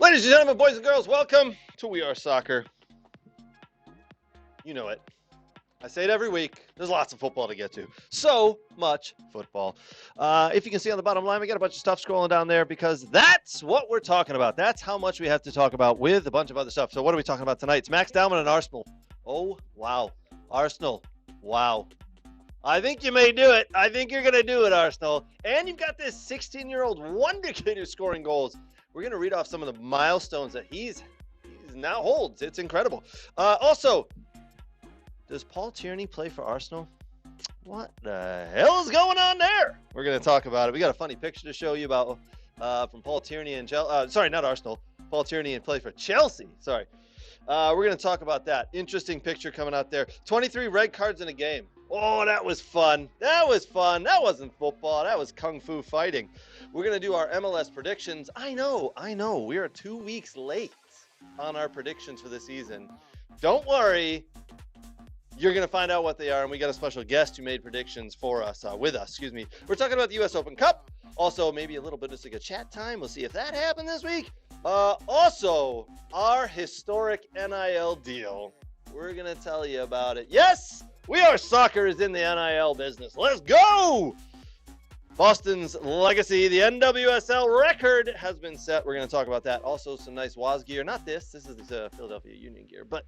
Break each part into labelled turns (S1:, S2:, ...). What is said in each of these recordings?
S1: Ladies and gentlemen, boys and girls, welcome to We Are Soccer. You know it. I say it every week. There's lots of football to get to. So much football. If you can see on the bottom line, we got a bunch of stuff scrolling down there because that's what we're talking about. That's how much we have to talk about with a bunch of other stuff. So what are we talking about tonight? It's Max Dowman and Arsenal. Oh, wow. Arsenal. Wow. I think you may do it. I think you're going to do it, Arsenal. And you've got this 16-year-old wonder kid who's scoring goals. We're going to read off some of the milestones that he's now holds. It's incredible. Also, does Paul Tierney play for Arsenal? What the hell is going on there? We're going to talk about it. We got a funny picture to show you about from Paul Tierney and sorry, not Arsenal. Paul Tierney and play for Chelsea. Sorry. We're going to talk about that. Interesting picture coming out there. 23 red cards in a game. Oh, that was fun. That was fun. That wasn't football. That was kung fu fighting. We're going to do our MLS predictions. I know. We are 2 weeks late on our predictions for the season. Don't worry. You're going to find out what they are, and we got a special guest who made predictions for us, with us. We're talking about the U.S. Open Cup. Also, maybe a little Bundesliga chat time. We'll see if that happened this week. Also, our historic NIL deal. We're going to tell you about it. Yes, We Are Soccer is in the NIL business. Let's go! Boston's legacy, the NWSL record has been set. We're going to talk about that. Also, some nice WAS gear. Not this. This is Philadelphia Union gear, but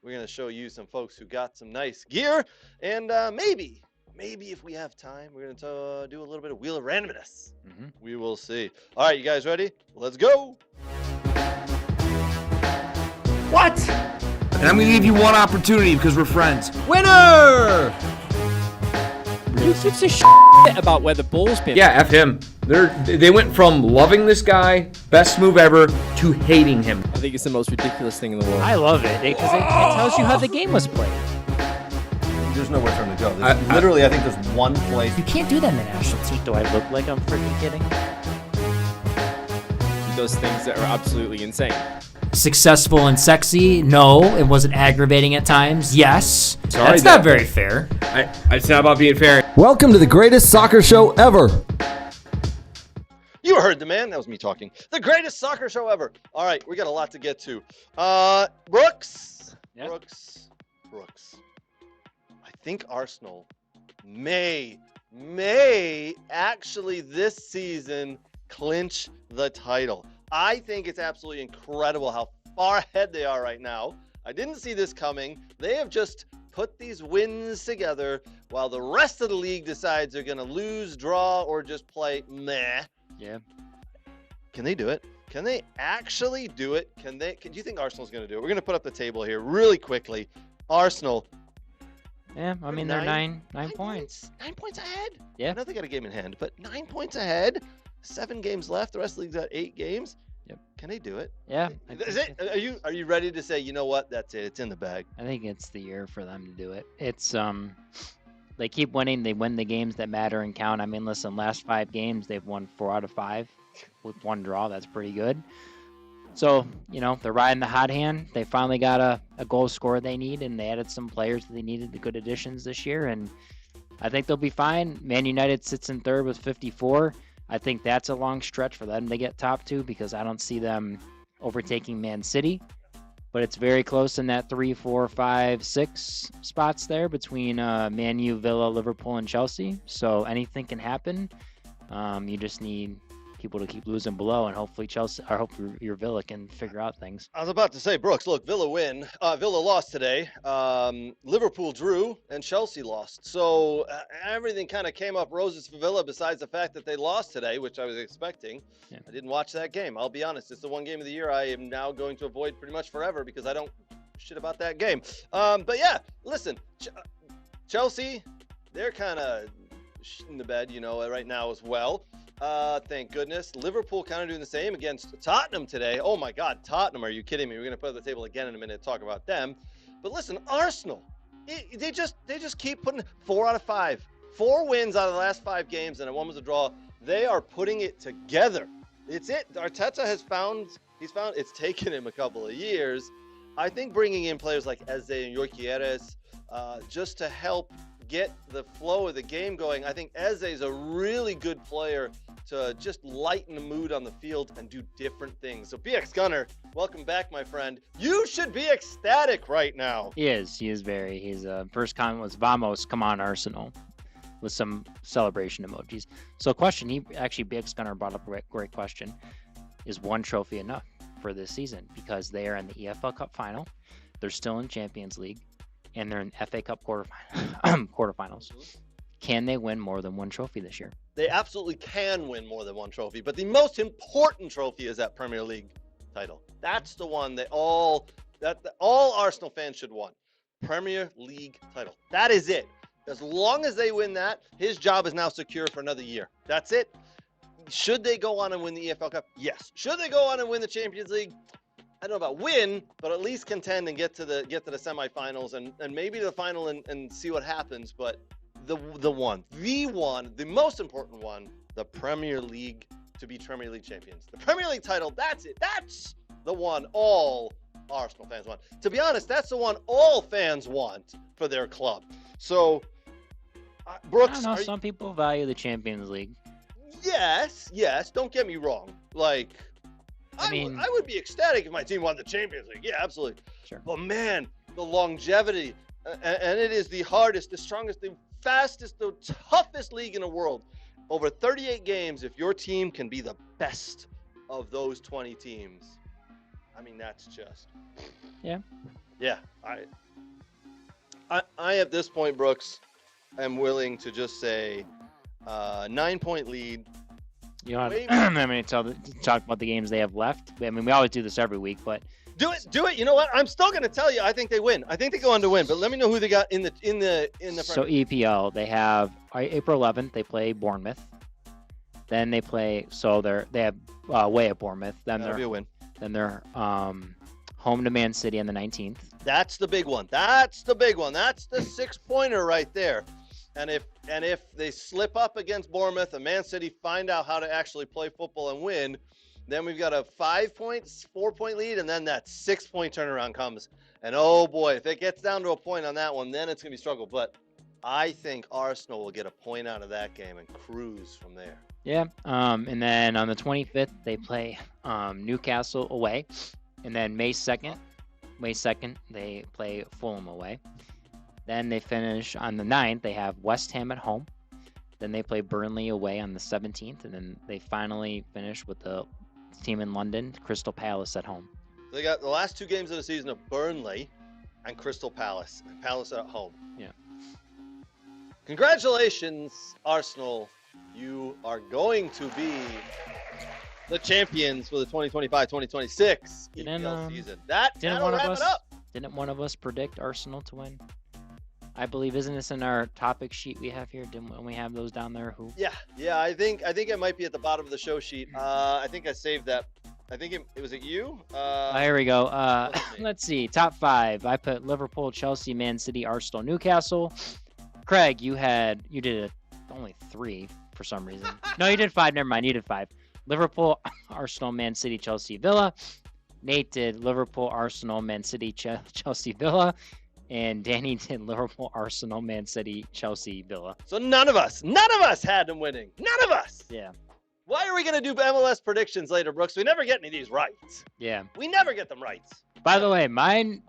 S1: we're going to show you some folks who got some nice gear. And maybe if we have time, we're going to do a little bit of Wheel of Randomness. We will see. All right, you guys ready? Let's go.
S2: What? And I'm going to give you one opportunity because we're friends.
S3: Winner! Who gives a shit about where the ball's been?
S2: Yeah, F him. They went from loving this guy, best move ever, to hating him.
S3: I think it's the most ridiculous thing in the world.
S4: I love it because it tells you how the game was played.
S5: There's nowhere for him to go. I think there's one place.
S4: You can't do that in the national team. Do I look like I'm freaking kidding?
S3: He does things that are absolutely insane.
S6: Successful and sexy? No. It wasn't aggravating at times? Yes.
S2: Sorry,
S6: That's not very fair.
S2: It's not about being fair.
S5: Welcome to the greatest soccer show ever.
S1: You heard the man. That was me talking. The greatest soccer show ever. All right, we got a lot to get to. Brooks.
S4: Yeah.
S1: Brooks. I think Arsenal may actually this season clinch the title. I think it's absolutely incredible how far ahead they are right now. I didn't see this coming. They have just put these wins together while the rest of the league decides they're going to lose, draw, or just play meh.
S4: Yeah.
S1: Can they do it? Can they actually do it? Do you think Arsenal's going to do it? We're going to put up the table here really quickly. Arsenal.
S4: Yeah, I mean, they're nine points.
S1: 9 points ahead.
S4: Yeah.
S1: I know they got a game in hand, but 9 points ahead. 7 games left. The rest of the league's got 8 games.
S4: Yep.
S1: Can they do it?
S4: Yeah.
S1: Are you ready to say, you know what? That's it. It's in the bag.
S4: I think it's the year for them to do it. It's they keep winning. They win the games that matter and count. I mean, listen, last 5 games they've won 4 out of 5 with 1 draw. That's pretty good. So, they're riding the hot hand. They finally got a goal scorer they need, and they added some players that they needed, the good additions this year, and I think they'll be fine. Man United sits in 3rd with 54. I think that's a long stretch for them to get top 2 because I don't see them overtaking Man City. But it's very close in that 3, 4, 5, 6 spots there between Man U, Villa, Liverpool, and Chelsea. So anything can happen. You just need people to keep losing below, and hopefully your Villa can figure out things.
S1: I was about to say, Brooks, look, Villa lost today. Liverpool drew, and Chelsea lost. So everything kind of came up roses for Villa besides the fact that they lost today, which I was expecting.
S4: Yeah.
S1: I didn't watch that game. I'll be honest. It's the one game of the year I am now going to avoid pretty much forever because I don't shit about that game. But yeah, listen, Chelsea, they're kind of in the bed, right now as well. Thank goodness. Liverpool kind of doing the same against Tottenham today. Oh my God, Tottenham! Are you kidding me? We're gonna put up the table again in a minute to talk about them. But listen, Arsenal, they just keep putting 4 out of 5, 4 wins out of the last 5 games, and 1 was a draw. They are putting it together. It's it. Arteta has found. It's taken him a couple of years. I think bringing in players like Eze and Yorkieres just to help get the flow of the game going. I think Eze is a really good player to just lighten the mood on the field and do different things. So BX Gunner, welcome back, my friend. You should be ecstatic right now.
S4: He is very. His first comment was "Vamos, come on, Arsenal," with some celebration emojis. So, question. BX Gunner brought up a great question. Is one trophy enough for this season? Because they are in the EFL Cup final, they're still in Champions League, and they're in FA Cup quarterfinals. Can they win more than one trophy this year?
S1: They absolutely can win more than one trophy, but the most important trophy is that Premier League title. That's the one that all Arsenal fans should want. Premier League title. That is it. As long as they win that, his job is now secure for another year. That's it. Should they go on and win the EFL Cup? Yes. Should they go on and win the Champions League? I don't know about win, but at least contend and get to the semifinals and maybe the final and see what happens. But the most important one, the Premier League, to be Premier League champions. The Premier League title, that's it. That's the one all Arsenal fans want. To be honest, that's the one all fans want for their club. So, Brooks,
S4: I don't know, some people value the Champions League.
S1: Yes. Don't get me wrong. Like, I would be ecstatic if my team won the Champions League. Yeah, absolutely.
S4: Sure.
S1: But man, the longevity, and it is the hardest, the strongest, the fastest, the toughest league in the world. Over 38 games, if your team can be the best of those 20 teams, I mean, that's just.
S4: Yeah.
S1: Yeah. I at this point, Brooks, am willing to just say 9-point lead.
S4: You know, I mean, talk about the games they have left. I mean, we always do this every week, but
S1: do it. You know what? I'm still going to tell you. I think they win. I think they go on to win. But let me know who they got in the.
S4: So EPL, they have April 11th. They play Bournemouth. Then they play. So they have away at Bournemouth. Then
S1: That'll be a win.
S4: Then they're home to Man City on the 19th.
S1: That's the big one. That's the 6-pointer right there. And if they slip up against Bournemouth and Man City find out how to actually play football and win, then we've got a 4-point lead, and then that 6-point turnaround comes. And oh boy, if it gets down to a point on that one, then it's gonna be struggle. But I think Arsenal will get a point out of that game and cruise from there.
S4: Yeah. And then on the 25th they play Newcastle away, and then May 2nd they play Fulham away. Then they finish on the 9th. They have West Ham at home. Then they play Burnley away on the 17th. And then they finally finish with the team in London, Crystal Palace at home.
S1: They got the last 2 games of the season of Burnley and Crystal Palace. Palace at home.
S4: Yeah.
S1: Congratulations, Arsenal. You are going to be the champions for the 2025-2026 EPL season. That'll wrap it up.
S4: Didn't one of us predict Arsenal to win? I believe, isn't this in our topic sheet we have here? Didn't we have those down there?
S1: Yeah. I think it might be at the bottom of the show sheet. I think I saved that. I think it was it you?
S4: Here we go. Let's see. Top 5. I put Liverpool, Chelsea, Man City, Arsenal, Newcastle. Craig, you did only 3 for some reason. No, you did 5. Never mind. You did 5. Liverpool, Arsenal, Man City, Chelsea, Villa. Nate did Liverpool, Arsenal, Man City, Chelsea, Villa. And Danny did Liverpool, Arsenal, Man City, Chelsea, Villa.
S1: So none of us had them winning. None of us.
S4: Yeah.
S1: Why are we going to do MLS predictions later, Brooks? We never get any of these right.
S4: Yeah.
S1: We never get them right.
S4: By the way, my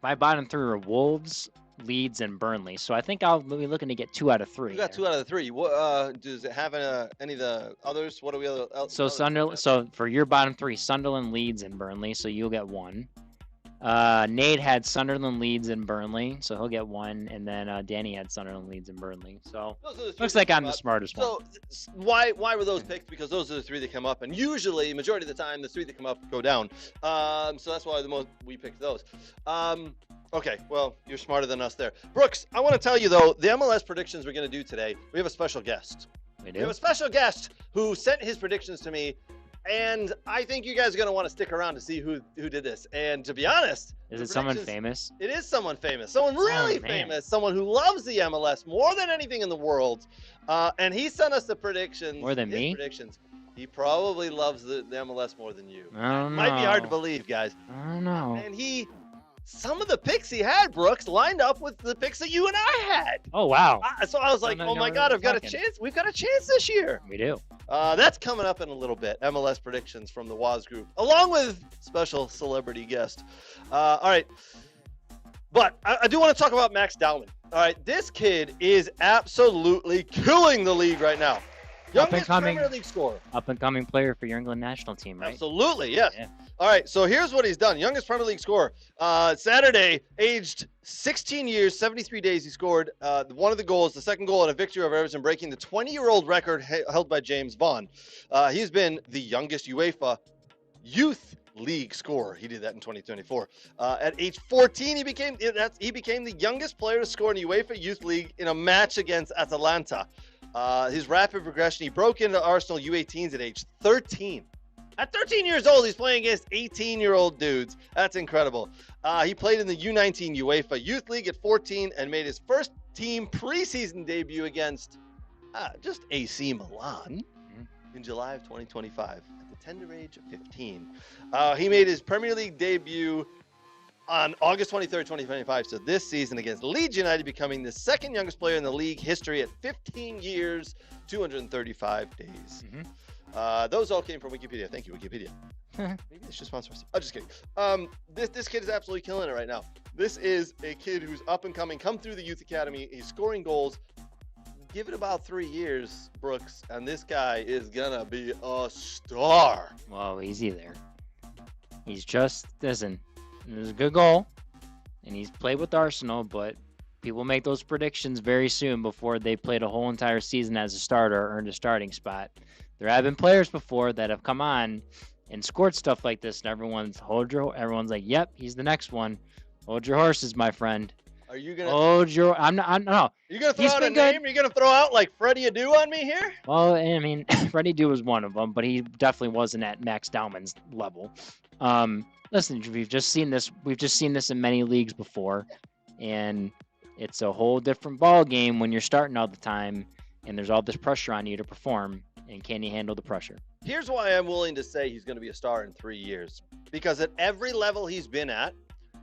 S4: bottom 3 are Wolves, Leeds, and Burnley. So I think I'll be looking to get 2 out of 3.
S1: You got 2 out of the 3. Does it have any of the others? What do we other?
S4: So Sunderland. So for your bottom 3, Sunderland, Leeds, and Burnley. So you'll get 1. Nate had Sunderland, Leeds, and Burnley, so he'll get 1, and then Danny had Sunderland, Leeds, and Burnley. So looks like I'm the smartest one.
S1: So why were those picked? Because those are the 3 that come up, and usually, majority of the time, the 3 that come up go down. So that's why we picked those. Okay, well, you're smarter than us there. Brooks, I want to tell you, though, the MLS predictions we're going to do today, we have a special guest.
S4: We
S1: have a special guest who sent his predictions to me. And I think you guys are going to want to stick around to see who did this. And to be honest,
S4: is it someone famous?
S1: It is someone famous. Someone really famous. Someone who loves the MLS more than anything in the world. And he sent us the predictions.
S4: More than me?
S1: Predictions. He probably loves the MLS more than you.
S4: I don't know.
S1: Might be hard to believe, guys.
S4: I don't know.
S1: And some of the picks he had, Brooks, lined up with the picks that you and I had.
S4: Oh, wow.
S1: So I was like, oh my God, I've got a chance. We've got a chance this year.
S4: We do.
S1: That's coming up in a little bit. MLS predictions from the Waz group, along with special celebrity guest. All right. But I do want to talk about Max Dowman. All right. This kid is absolutely killing the league right now. Youngest Premier League scorer.
S4: Up-and-coming player for your England national team, right?
S1: Absolutely, yes.
S4: Yeah.
S1: All right, so here's what he's done. Youngest Premier League scorer. Saturday, aged 16 years, 73 days, he scored one of the goals, the second goal in a victory over Everton, breaking the 20-year-old record held by James Vaughan. He's been the youngest UEFA Youth League scorer. He did that in 2024. At age 14, he became the youngest player to score in the UEFA Youth League in a match against Atalanta. His rapid progression, he broke into Arsenal U18s at age 13. At 13 years old, he's playing against 18-year-old dudes. That's incredible. He played in the U19 UEFA Youth League at 14 and made his first team preseason debut against just AC Milan in July of 2025 at the tender age of 15. He made his Premier League debut on August 23rd, 2025, so this season against Leeds United, becoming the second youngest player in the league history at 15 years, 235 days. Those all came from Wikipedia. Thank you, Wikipedia. Maybe they should sponsor us. I'm just kidding. This kid is absolutely killing it right now. This is a kid who's up and coming, come through the youth academy. He's scoring goals. Give it about 3 years, Brooks, and this guy is gonna be a star.
S4: Well, easy there. He's just, listen, it was a good goal, and he's played with Arsenal, but people make those predictions very soon before they played a whole entire season as a starter or earned a starting spot. There have been players before that have come on and scored stuff like this, and everyone's like, yep, he's the next one. Hold your horses, my friend.
S1: Are you gonna?
S4: No.
S1: You gonna throw out a name? Are you gonna throw out like Freddie Adu on me here?
S4: Well, I mean, Freddie Adu was one of them, but he definitely wasn't at Max Dowman's level. Listen, we've just seen this. We've just seen this in many leagues before, and it's a whole different ball game when you're starting all the time, and there's all this pressure on you to perform. And can he handle the pressure?
S1: Here's why I'm willing to say he's going to be a star in 3 years. Because at every level he's been at,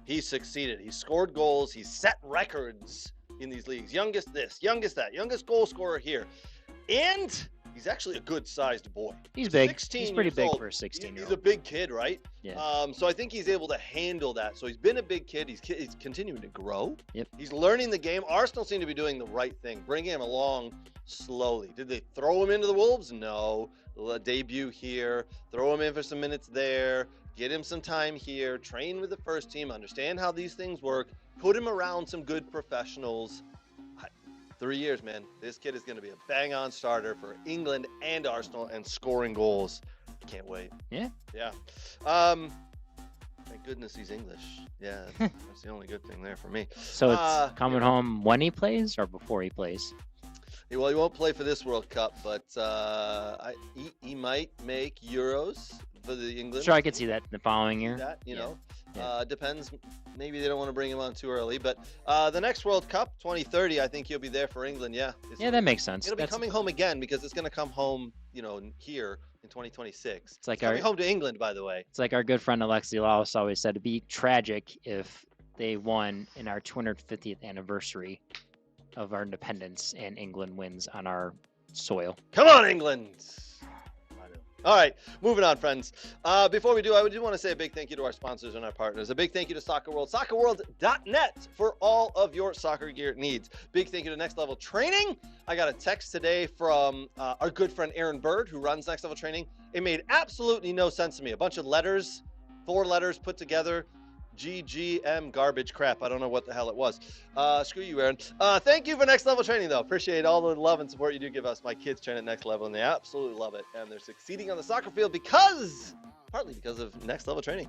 S1: he's succeeded. He's scored goals. He's set records in these leagues. Youngest this, youngest that, youngest goal scorer here. And he's actually a good-sized boy.
S4: He's big.
S1: 16
S4: He's pretty big
S1: old.
S4: for a 16-year-old.
S1: He's a big kid, right?
S4: Yeah.
S1: So I think he's able to handle that. So he's been a big kid. He's continuing to grow.
S4: Yep.
S1: He's learning the game. Arsenal seem to be doing the right thing, bringing him along slowly. Did they throw him into the Wolves? No. A debut here, throw him in for some minutes there, get him some time here, train with the first team, understand how these things work, put him around some good professionals. 3 years, man. This kid is going to be a bang-on starter for England and Arsenal and scoring goals. Can't wait.
S4: Yeah.
S1: Yeah. Thank goodness he's English. Yeah, that's the only good thing there for me.
S4: So it's coming home when he plays or before he plays?
S1: Well, he won't play for this World Cup, but he might make Euros for the England.
S4: Sure, I could see that the following year.
S1: That, you know,
S4: Yeah.
S1: depends. Maybe they don't want to bring him on too early, but the next World Cup, 2030, I think he'll be there for England. Yeah.
S4: Yeah, that makes sense.
S1: It'll be coming home again because it's going to come home, you know, here in 2026.
S4: It's like
S1: coming home to England, by the way.
S4: It's like our good friend Alexi Laos always said, it'd be tragic if they won in our 250th anniversary of our independence and England wins on our soil.
S1: Come on, England! All right, moving on, friends. Before we do, I do want to say a big thank you to our sponsors and our partners. A big thank you to Soccer World, soccerworld.net for all of your soccer gear needs. Big thank you to Next Level Training. I got a text today from our good friend Aaron Bird, who runs Next Level Training. It made absolutely no sense to me. A bunch of letters, 4 letters put together. GGM garbage crap. I don't know what the hell it was. Screw you, Aaron. Thank you for Next Level Training, though. Appreciate all the love and support you do give us. My kids train at Next Level, and they absolutely love it. And they're succeeding on the soccer field partly because of Next Level Training.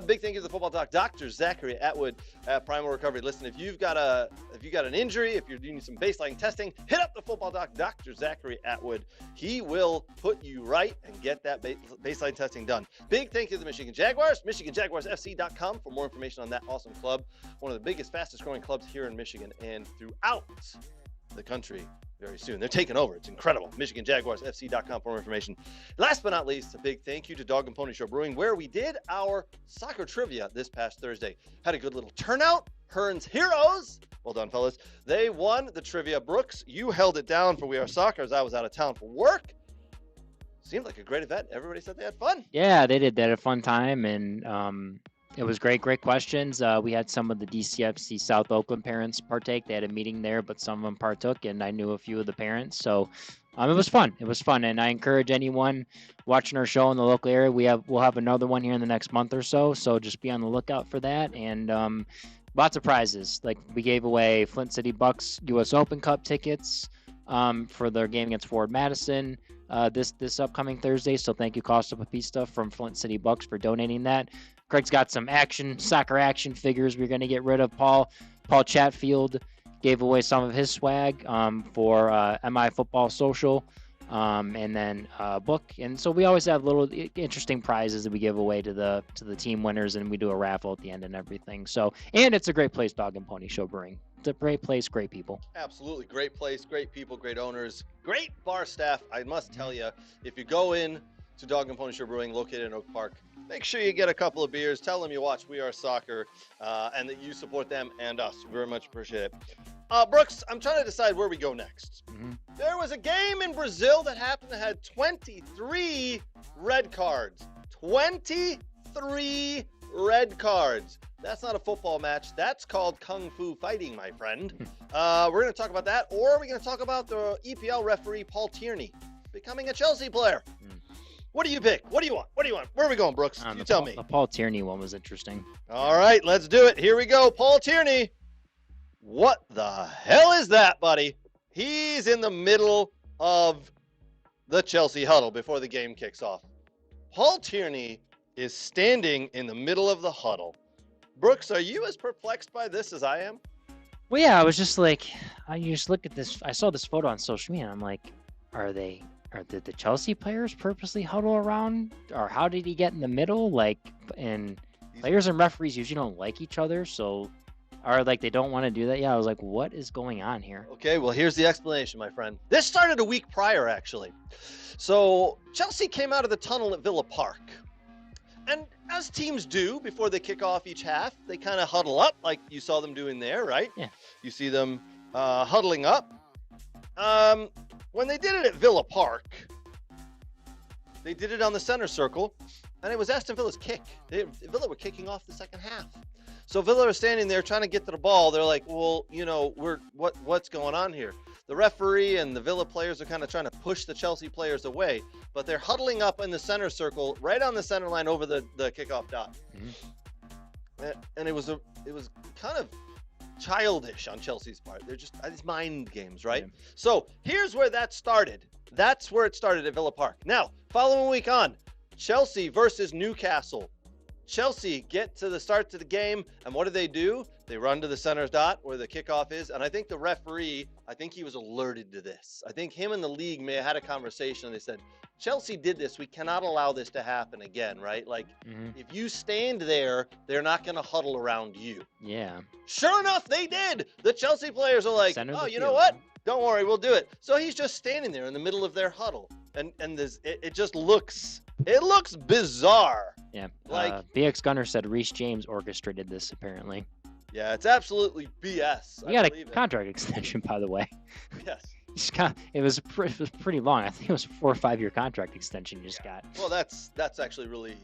S1: Big thank you to the football doc, Dr. Zachary Atwood at Primal Recovery. Listen, if you've got an injury, if you're doing some baseline testing, hit up the football doc, Dr. Zachary Atwood. He will put you right and get that baseline testing done. Big thank you to the Michigan Jaguars, MichiganJaguarsFC.com for more information on that awesome club. One of the biggest, fastest growing clubs here in Michigan and throughout the country. Very soon. They're taking over. It's incredible. MichiganJaguarsFC.com for more information. Last but not least, a big thank you to Dog and Pony Show Brewing, where we did our soccer trivia this past Thursday. Had a good little turnout. Hearns Heroes. Well done, fellas. They won the trivia. Brooks, you held it down for We Are Soccer as I was out of town for work. seemed like a great event. Everybody said they had fun.
S4: Yeah, they did. They had a fun time, and it was great questions. We had some of the DCFC South Oakland parents partake. They had a meeting there, but some of them partook, and I knew a few of the parents. So it was fun. It was fun, and I encourage anyone watching our show in the local area. We'll have another one here in the next month or so. So just be on the lookout for that, and lots of prizes. Like we gave away Flint City Bucks U.S. Open Cup tickets for their game against Forward Madison this upcoming Thursday. So thank you, Costa Papista from Flint City Bucks, for donating that. Craig's got some soccer action figures we're going to get rid of. Paul Chatfield gave away some of his swag for MI Football Social, and then a book. And so we always have little interesting prizes that we give away to the team winners, and we do a raffle at the end and everything. So, and it's a great place, Dog and Pony Show Brewing. It's a great place, great people.
S1: Absolutely. Great place, great people, great owners, great bar staff. I must tell you, if you go in to Dog and Pony Show Brewing, located in Oak Park, make sure you get a couple of beers. Tell them you watch We Are Soccer and that you support them and us. Very much appreciate it. Brooks, I'm trying to decide where we go next.
S4: Mm-hmm.
S1: There was a game in Brazil that happened that had 23 red cards. 23 red cards. That's not a football match. That's called Kung Fu fighting, my friend. We're going to talk about that, or are we going to talk about the EPL referee, Paul Tierney, becoming a Chelsea player? What do you pick? What do you want? Where are we going, Brooks? You tell me.
S4: The Paul Tierney one was interesting.
S1: All right, let's do it. Here we go. Paul Tierney. What the hell is that, buddy? He's in the middle of the Chelsea huddle before the game kicks off. Paul Tierney is standing in the middle of the huddle. Brooks, are you as perplexed by this as I am?
S4: Well, yeah, I was just like, you just look at this. I saw this photo on social media, and I'm like, did the Chelsea players purposely huddle around, or how did he get in the middle? Like, and players and referees usually don't like each other, so, or like they don't want to do that. Yeah, I was like, what is going on here?
S1: Okay, well, here's the explanation, my friend. This started a week prior, actually. So Chelsea came out of the tunnel at Villa Park. And as teams do before they kick off each half, they kind of huddle up like you saw them doing there, right?
S4: Yeah.
S1: You see them huddling up. When they did it at Villa Park, they did it on the center circle, and it was Aston Villa's kick. Villa were kicking off the second half. So Villa are standing there trying to get to the ball. They're like, well, what's going on here? The referee and the Villa players are kind of trying to push the Chelsea players away, but they're huddling up in the center circle, right on the center line over the kickoff dot. Mm-hmm. And it was kind of childish on Chelsea's part. They're just these mind games, right? Yeah. So here's where that started. That's where it started at Villa Park. Now, following week on, Chelsea versus Newcastle. Chelsea get to the start of the game, and what do? They run to the center dot where the kickoff is, and I think the referee, he was alerted to this. I think him and the league may have had a conversation. They said, Chelsea did this. We cannot allow this to happen again, right? Like, if you stand there, they're not going to huddle around you.
S4: Yeah.
S1: Sure enough, they did. The Chelsea players are like, you know what? Don't worry, we'll do it. So he's just standing there in the middle of their huddle, and it just looks bizarre.
S4: Yeah. Like BX Gunner said, Reece James orchestrated this apparently.
S1: Yeah, it's absolutely BS.
S4: He got a contract extension, by the way.
S1: Yes.
S4: It was pretty long. I think it was a 4 or 5 year contract extension you just got.
S1: Well, that's actually really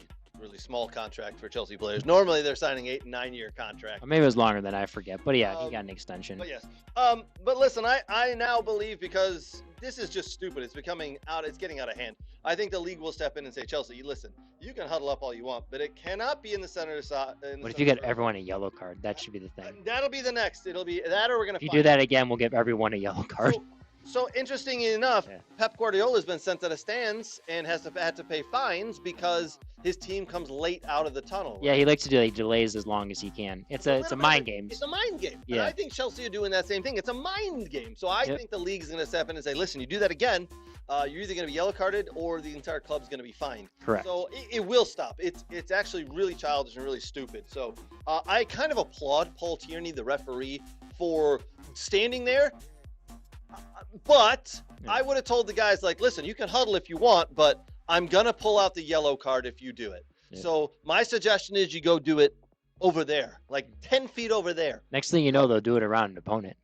S1: small contract for Chelsea players. Normally they're signing 8 and 9 year contracts.
S4: Or maybe it was longer than I forget. But yeah, he got an extension.
S1: But yes. But listen, I now believe, because this is just stupid. It's getting out of hand. I think the league will step in and say, Chelsea, listen, you can huddle up all you want, but it cannot be in the center side.
S4: What if you get everyone a yellow card? That should be the thing.
S1: That'll be the next. It'll be that, or we're going to.
S4: If you do that again, we'll give everyone a yellow card.
S1: So interestingly enough, Pep Guardiola has been sent to the stands and had to pay fines because his team comes late out of the tunnel. Right?
S4: Yeah, he likes to do delays as long as he can. It's a mind game.
S1: It's a mind game.
S4: Yeah.
S1: And I think Chelsea are doing that same thing. It's a mind game. So I think the league is going to step in and say, listen, you do that again, you're either going to be yellow carded or the entire club's going to be fined.
S4: Correct.
S1: So it will stop. It's actually really childish and really stupid. So I kind of applaud Paul Tierney, the referee, for standing there. But I would have told the guys, like, listen, you can huddle if you want, but I'm going to pull out the yellow card if you do it. Yeah. So my suggestion is you go do it over there, like 10 feet over there.
S4: Next thing you know, they'll do it around an opponent.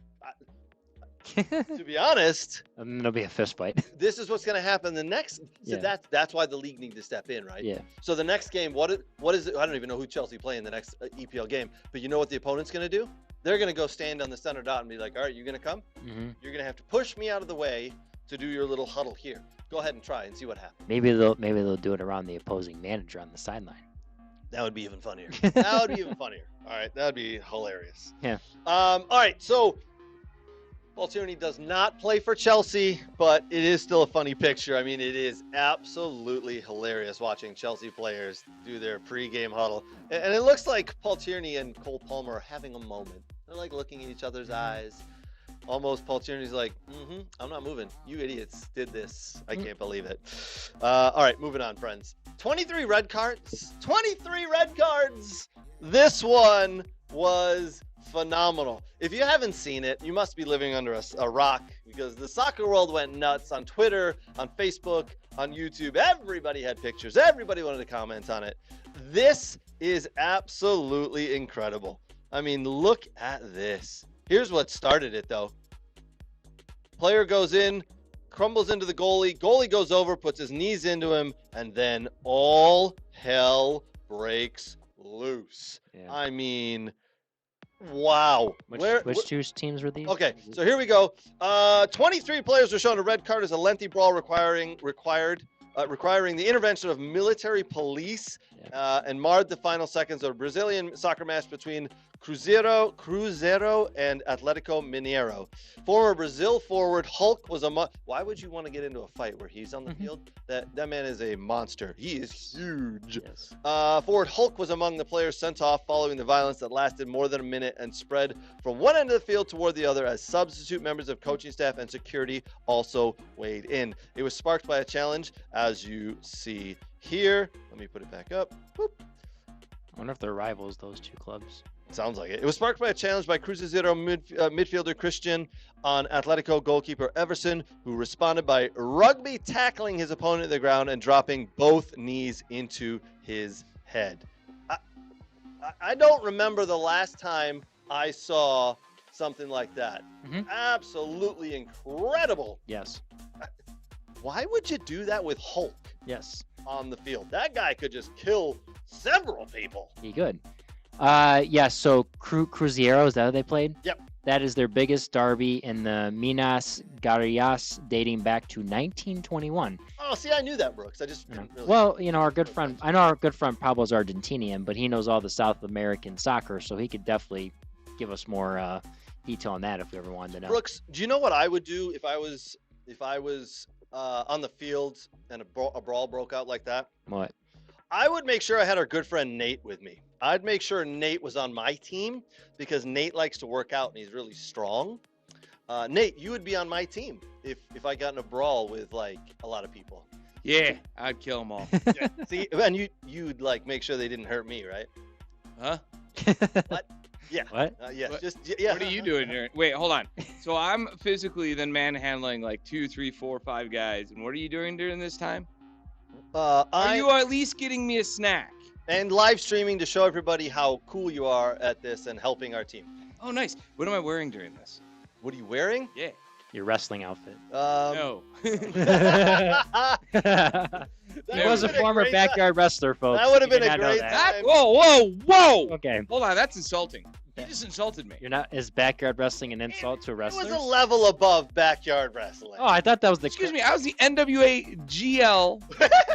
S1: to be honest,
S4: And then there'll be a fist fight.
S1: this is what's going to happen the next. So
S4: Yeah.
S1: that's why the league needs to step in, right?
S4: Yeah.
S1: So the next game, what is it? I don't even know who Chelsea play in the next EPL game, but you know what the opponent's going to do? They're going to go stand on the center dot and be like, all right, you're going to come?
S4: Hmm.
S1: You're going to have to push me out of the way to do your little huddle here. Go ahead and try and see what happens.
S4: Maybe they'll do it around the opposing manager on the sideline.
S1: That would be even funnier. That would be even funnier. All right, that would be hilarious.
S4: Yeah.
S1: All right, so Paul Tierney does not play for Chelsea, but it is still a funny picture. I mean, it is absolutely hilarious watching Chelsea players do their pre-game huddle. And it looks like Paul Tierney and Cole Palmer are having a moment. They're like looking in each other's eyes. Almost Paul Tierney's like, I'm not moving. You idiots did this. I can't believe it. All right, moving on, friends. 23 red cards. 23 red cards. This one was phenomenal. If you haven't seen it, you must be living under a rock, because the soccer world went nuts on Twitter, on Facebook, on YouTube. Everybody had pictures. Everybody wanted to comment on it. This is absolutely incredible. I mean, look at this. Here's what started it, though. Player goes in, crumbles into the goalie. Goalie goes over, puts his knees into him, and then all hell breaks loose.
S4: Yeah.
S1: I mean, wow.
S4: Which two teams were these?
S1: Okay, so here we go. 23 players were shown a red card as a lengthy brawl requiring the intervention of military police and marred the final seconds of a Brazilian soccer match between Cruzeiro and Atletico Mineiro. Former Brazil forward Hulk was Why would you want to get into a fight where he's on the field? That man is a monster. He is huge.
S4: Yes.
S1: Forward Hulk was among the players sent off following the violence that lasted more than a minute and spread from one end of the field toward the other, as substitute members of coaching staff and security also weighed in. It was sparked by a challenge, as you see here. Let me put it back up. Boop.
S4: I wonder if they're rivals, those two clubs.
S1: Sounds like it. It was sparked by a challenge by Cruzeiro midfielder Christian on Atletico goalkeeper Everson, who responded by rugby tackling his opponent to the ground and dropping both knees into his head. I don't remember the last time I saw something like that. Absolutely incredible.
S4: Yes.
S1: Why would you do that with Hulk
S4: Yes.
S1: on the field? That guy could just kill several people.
S4: He good. Yeah, so Cruzeiro, is that how they played?
S1: Yep.
S4: That is their biggest derby in the Minas Gerais, dating back to 1921.
S1: Oh, see, I knew that, Brooks. I just didn't really...
S4: Well, I know our good friend Pablo's Argentinian, but he knows all the South American soccer, so he could definitely give us more detail on that if we ever wanted to know.
S1: Brooks, do you know what I would do if I was on the field and a brawl broke out like that?
S4: What?
S1: I would make sure I had our good friend Nate with me. I'd make sure Nate was on my team, because Nate likes to work out and he's really strong. Nate, you would be on my team if I got in a brawl with like a lot of people.
S7: Yeah, I'd kill them all.
S1: Yeah. See, and you'd like make sure they didn't hurt me, right?
S7: Huh?
S1: What? Yeah.
S4: What?
S1: Yeah.
S7: What?
S1: Just yeah.
S7: What are you doing here? Wait, hold on. So I'm physically then manhandling like 2, 3, 4, 5 guys, and what are you doing during this time? Are you at least getting me a snack?
S1: And live streaming to show everybody how cool you are at this and helping our team.
S7: Oh, nice. What am I wearing during this?
S1: What are you wearing?
S7: Yeah.
S4: Your wrestling outfit.
S7: No.
S4: He was a former backyard wrestler, folks.
S1: That would have
S4: You
S1: been
S4: did
S1: a
S4: not know
S1: great
S4: that.
S1: time.
S7: Whoa!
S4: Okay.
S7: Hold on, that's insulting. He just insulted me.
S4: You're not. Is backyard wrestling an insult to a
S1: It
S4: wrestler?
S1: was a level above backyard wrestling.
S4: Oh, I thought that was the.
S7: Excuse me, I was the NWA GL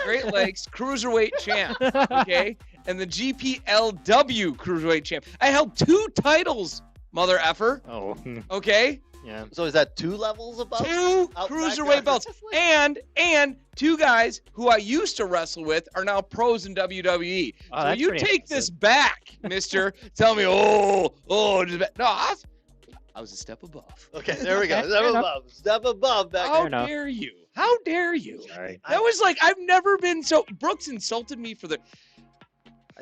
S7: Great Lakes Cruiserweight Champ, okay? And the GPLW Cruiserweight Champ. I held 2 titles, mother effer,
S4: Oh.
S7: okay?
S4: Yeah.
S1: So is that 2 levels above?
S7: 2
S1: Out
S7: Cruiserweight
S1: backyard
S7: belts.
S1: wrestling?
S7: And 2 guys who I used to wrestle with are now pros in WWE.
S4: Oh,
S7: So
S4: that's
S7: you
S4: pretty
S7: take this
S4: impressive.
S7: back, mister. Tell me, no, I was a step above.
S1: Okay, there we go.
S4: Okay,
S1: Step
S4: fair enough.
S1: above. Step above
S7: How
S1: backyard.
S4: enough.
S7: dare you? How dare you?
S4: Sorry.
S7: That was like, I've never been so. Brooks insulted me for the.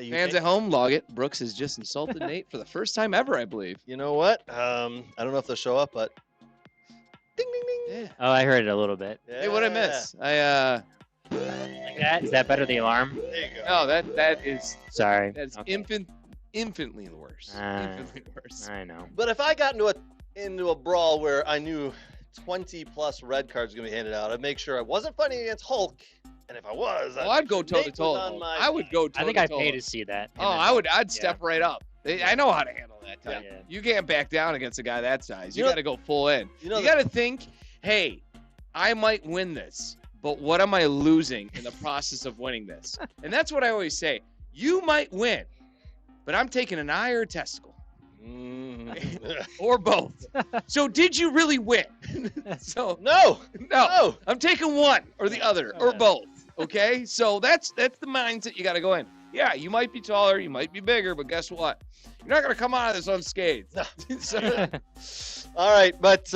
S7: Fans at home, log it. Brooks has just insulted Nate for the first time ever, I believe.
S1: You know what? I don't know if they'll show up, but ding ding ding.
S7: Yeah.
S4: Oh, I heard it a little bit.
S7: Hey, what'd I miss?
S4: Like that? Is that better? The alarm?
S1: There you go.
S7: No, that is
S4: Sorry.
S7: that's
S4: Okay.
S7: infinitely worse. Infinitely worse.
S4: I know.
S1: But if I got into into a brawl where I knew 20 plus red cards were going to be handed out, I'd make sure I wasn't fighting against Hulk. And if I was,
S7: I'd go toe to toe. I would go toe to toe.
S4: I think I'd pay to see that.
S7: Oh, I'd step right up. I know how to handle that type.
S4: Yeah.
S7: You can't back down against a guy that size. You got to go full in. You got to think, hey, I might win this, but what am I losing in the process of winning this? And that's what I always say. You might win, but I'm taking an eye or a testicle. Or both. So did you really win? So
S1: No.
S7: I'm taking one or the other or both. Okay? So that's the mindset you got to go in. Yeah, you might be taller, you might be bigger, but guess what? You're not going to come out of this unscathed. So,
S1: all right, but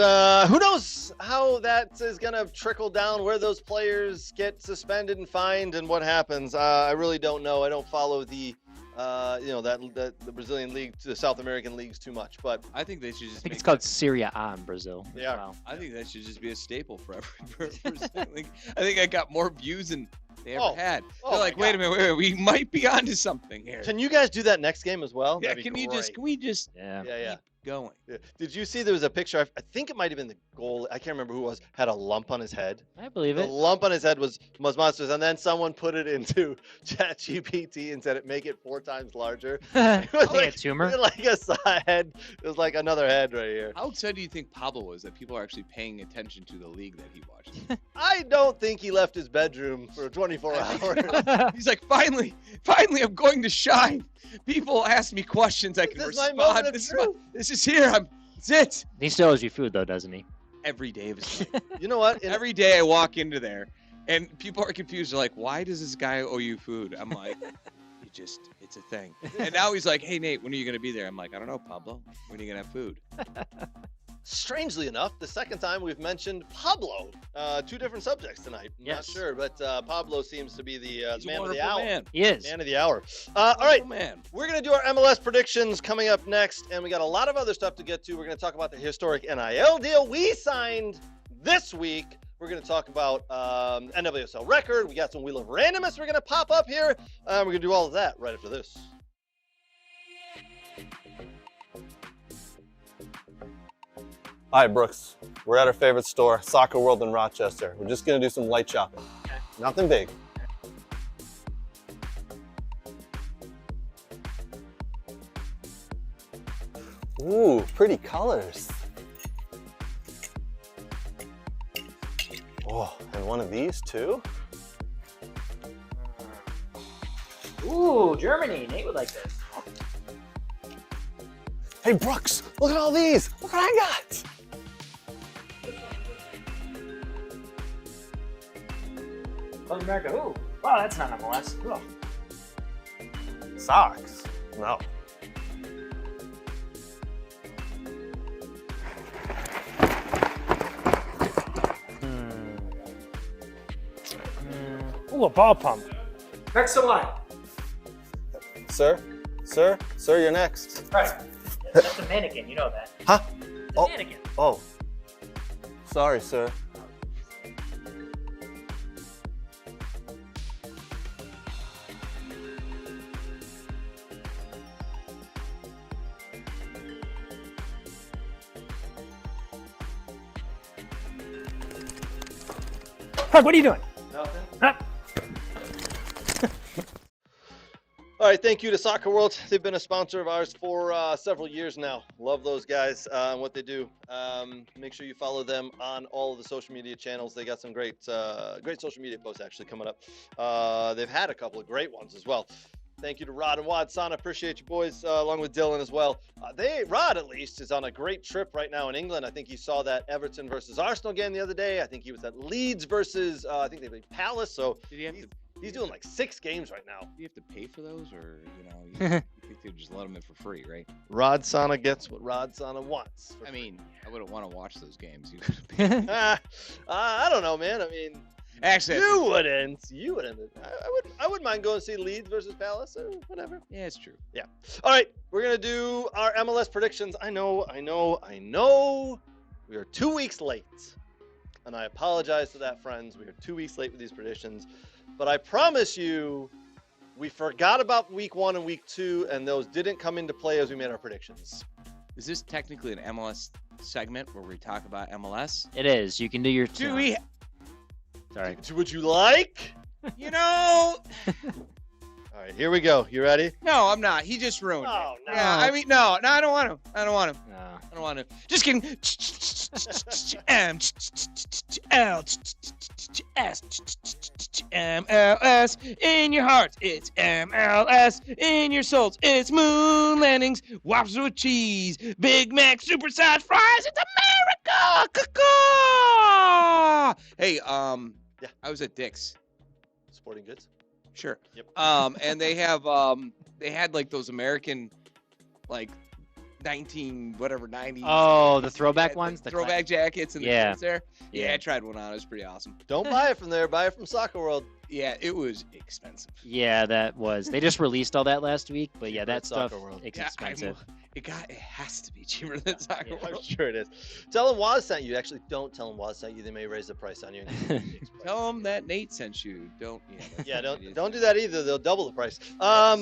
S1: who knows how that is going to trickle down, where those players get suspended and fined and what happens. I really don't know. I don't follow the the Brazilian league, the South American leagues too much, but
S7: I think they should just.
S4: I think it's called Serie A in Brazil.
S1: Yeah,
S4: well.
S7: I think that should just be a staple for every Brazilian league. I think I got more views than they ever had. They're like, wait a minute, we might be onto something here.
S1: Can you guys do that next game as well?
S7: Yeah,
S1: That'd be great.
S7: can we just
S1: Yeah.
S7: keep going?
S1: Yeah. Did you see there was a picture? I think it might have been the goal. I can't remember who it was. Had a lump on his head.
S4: I believe
S1: The
S4: it.
S1: lump on his head was monsters, and then someone put it into ChatGPT and said it make it 4 times larger. It was
S4: a tumor?
S1: Like a side head. It was like another head right here.
S7: How excited do you think Pablo was that people are actually paying attention to the league that he watches?
S1: I don't think he left his bedroom for 24 hours.
S7: He's like, finally, I'm going to shine. People ask me questions. I can
S1: This is my moment
S7: respond.
S1: of truth.
S7: This is here. That's it.
S4: He still owes you food, though, doesn't he?
S7: Every day of his life.
S1: You know what?
S7: Every day I walk into there, and people are confused. They're like, why does this guy owe you food? I'm like, it's a thing. And now he's like, hey, Nate, when are you going to be there? I'm like, I don't know, Pablo. When are you going to have food?
S1: Strangely enough, the second time we've mentioned Pablo. 2 different subjects tonight. I'm not
S4: Yes.
S1: sure, but Pablo seems to be the
S7: He's a
S1: man of the
S7: wonderful
S1: hour.
S7: man.
S4: He is.
S1: Man of the hour. All right,
S7: Man.
S1: we're going to do our MLS predictions coming up next, and we got a lot of other stuff to get to. We're going to talk about the historic NIL deal we signed this week. We're going to talk about NWSL record. We got some Wheel of Randomness we're going to pop up here. We're going to do all of that right after this.
S5: Hi, Brooks. We're at our favorite store, Soccer World in Rochester. We're just gonna do some light shopping. Nothing big. Ooh, pretty colors. Oh, and one of these too?
S4: Ooh, Germany. Nate would like this.
S5: Hey, Brooks, look at all these. Look what I got.
S4: South America. Ooh. Wow, that's not MLS. Ugh.
S5: Socks? No.
S8: Ooh, a ball pump.
S6: Next in line.
S5: Sir, you're next.
S6: Right.
S4: That's a mannequin. You know that.
S5: Huh?
S4: It's a mannequin.
S5: Oh. Sorry, sir.
S8: Fuck, what are you doing?
S1: Nothing.
S8: Huh?
S1: All right, thank you to Soccer World. They've been a sponsor of ours for several years now. Love those guys and what they do. Make sure you follow them on all of the social media channels. They got some great social media posts actually coming up. They've had a couple of great ones as well. Thank you to Rod and Wad Sana. Appreciate you boys, along with Dylan as well. Rod, at least, is on a great trip right now in England. I think he saw that Everton versus Arsenal game the other day. I think he was at Leeds versus, I think they played Palace. So
S7: Did he have to?
S1: he's doing like 6 games right now.
S7: Do you have to pay for those, or you think they just let them in for free, right?
S1: Rod Sana gets what Rod Sana wants.
S7: I mean, I wouldn't want to watch those games. You gotta pay.
S1: I don't know, man. I mean,
S7: Actually,
S1: you wouldn't. I wouldn't mind going to see Leeds versus Palace or whatever.
S7: yeah, it's true.
S1: Yeah. All right, we're gonna do our MLS predictions. I know. We are 2 weeks late, and I apologize to that, friends. We are 2 weeks late with these predictions, but I promise you, we forgot about week 1 and week 2, and those didn't come into play as we made our predictions.
S7: Is this technically an MLS segment where we talk about MLS?
S4: It is. You can do your.
S7: Do we?
S4: Sorry.
S1: Would you like?
S7: You know.
S1: All right, here we go. You ready?
S7: No, I'm not. He just ruined
S1: Oh,
S7: it.
S1: no.
S7: Yeah, I mean, no, I don't want him. I don't want him.
S4: No.
S7: I don't want him. Just kidding. MLS in your heart. It's MLS in your souls. It's moon landings, waffles with cheese, Big Mac, supersized fries. It's America. Caw-caw! Hey,
S1: Yeah.
S7: I was at Dick's.
S1: Sporting goods.
S7: Sure.
S1: Yep.
S7: And they have they had like those American like 90s.
S4: Oh, the throwback
S7: Yeah,
S4: ones.
S7: the throwback jackets and the
S4: Yeah.
S7: shirts there. Yeah,
S4: Yeah.
S7: I tried one on. It was pretty awesome.
S1: Don't buy it from there. Buy it from Soccer World.
S7: Yeah, it was expensive.
S4: Yeah, that was. They just released all that last week, but yeah, that
S1: Soccer
S4: stuff
S1: World.
S4: it's
S7: Yeah,
S4: expensive.
S7: It has to be cheaper than Soccer
S4: Yeah.
S1: I'm
S7: World.
S1: sure it is. Tell them Waz sent you. Actually, don't tell them Waz sent you. They may raise the price on you.
S7: Tell them that Nate sent you. Don't.
S1: Yeah, don't do that either. They'll double the price.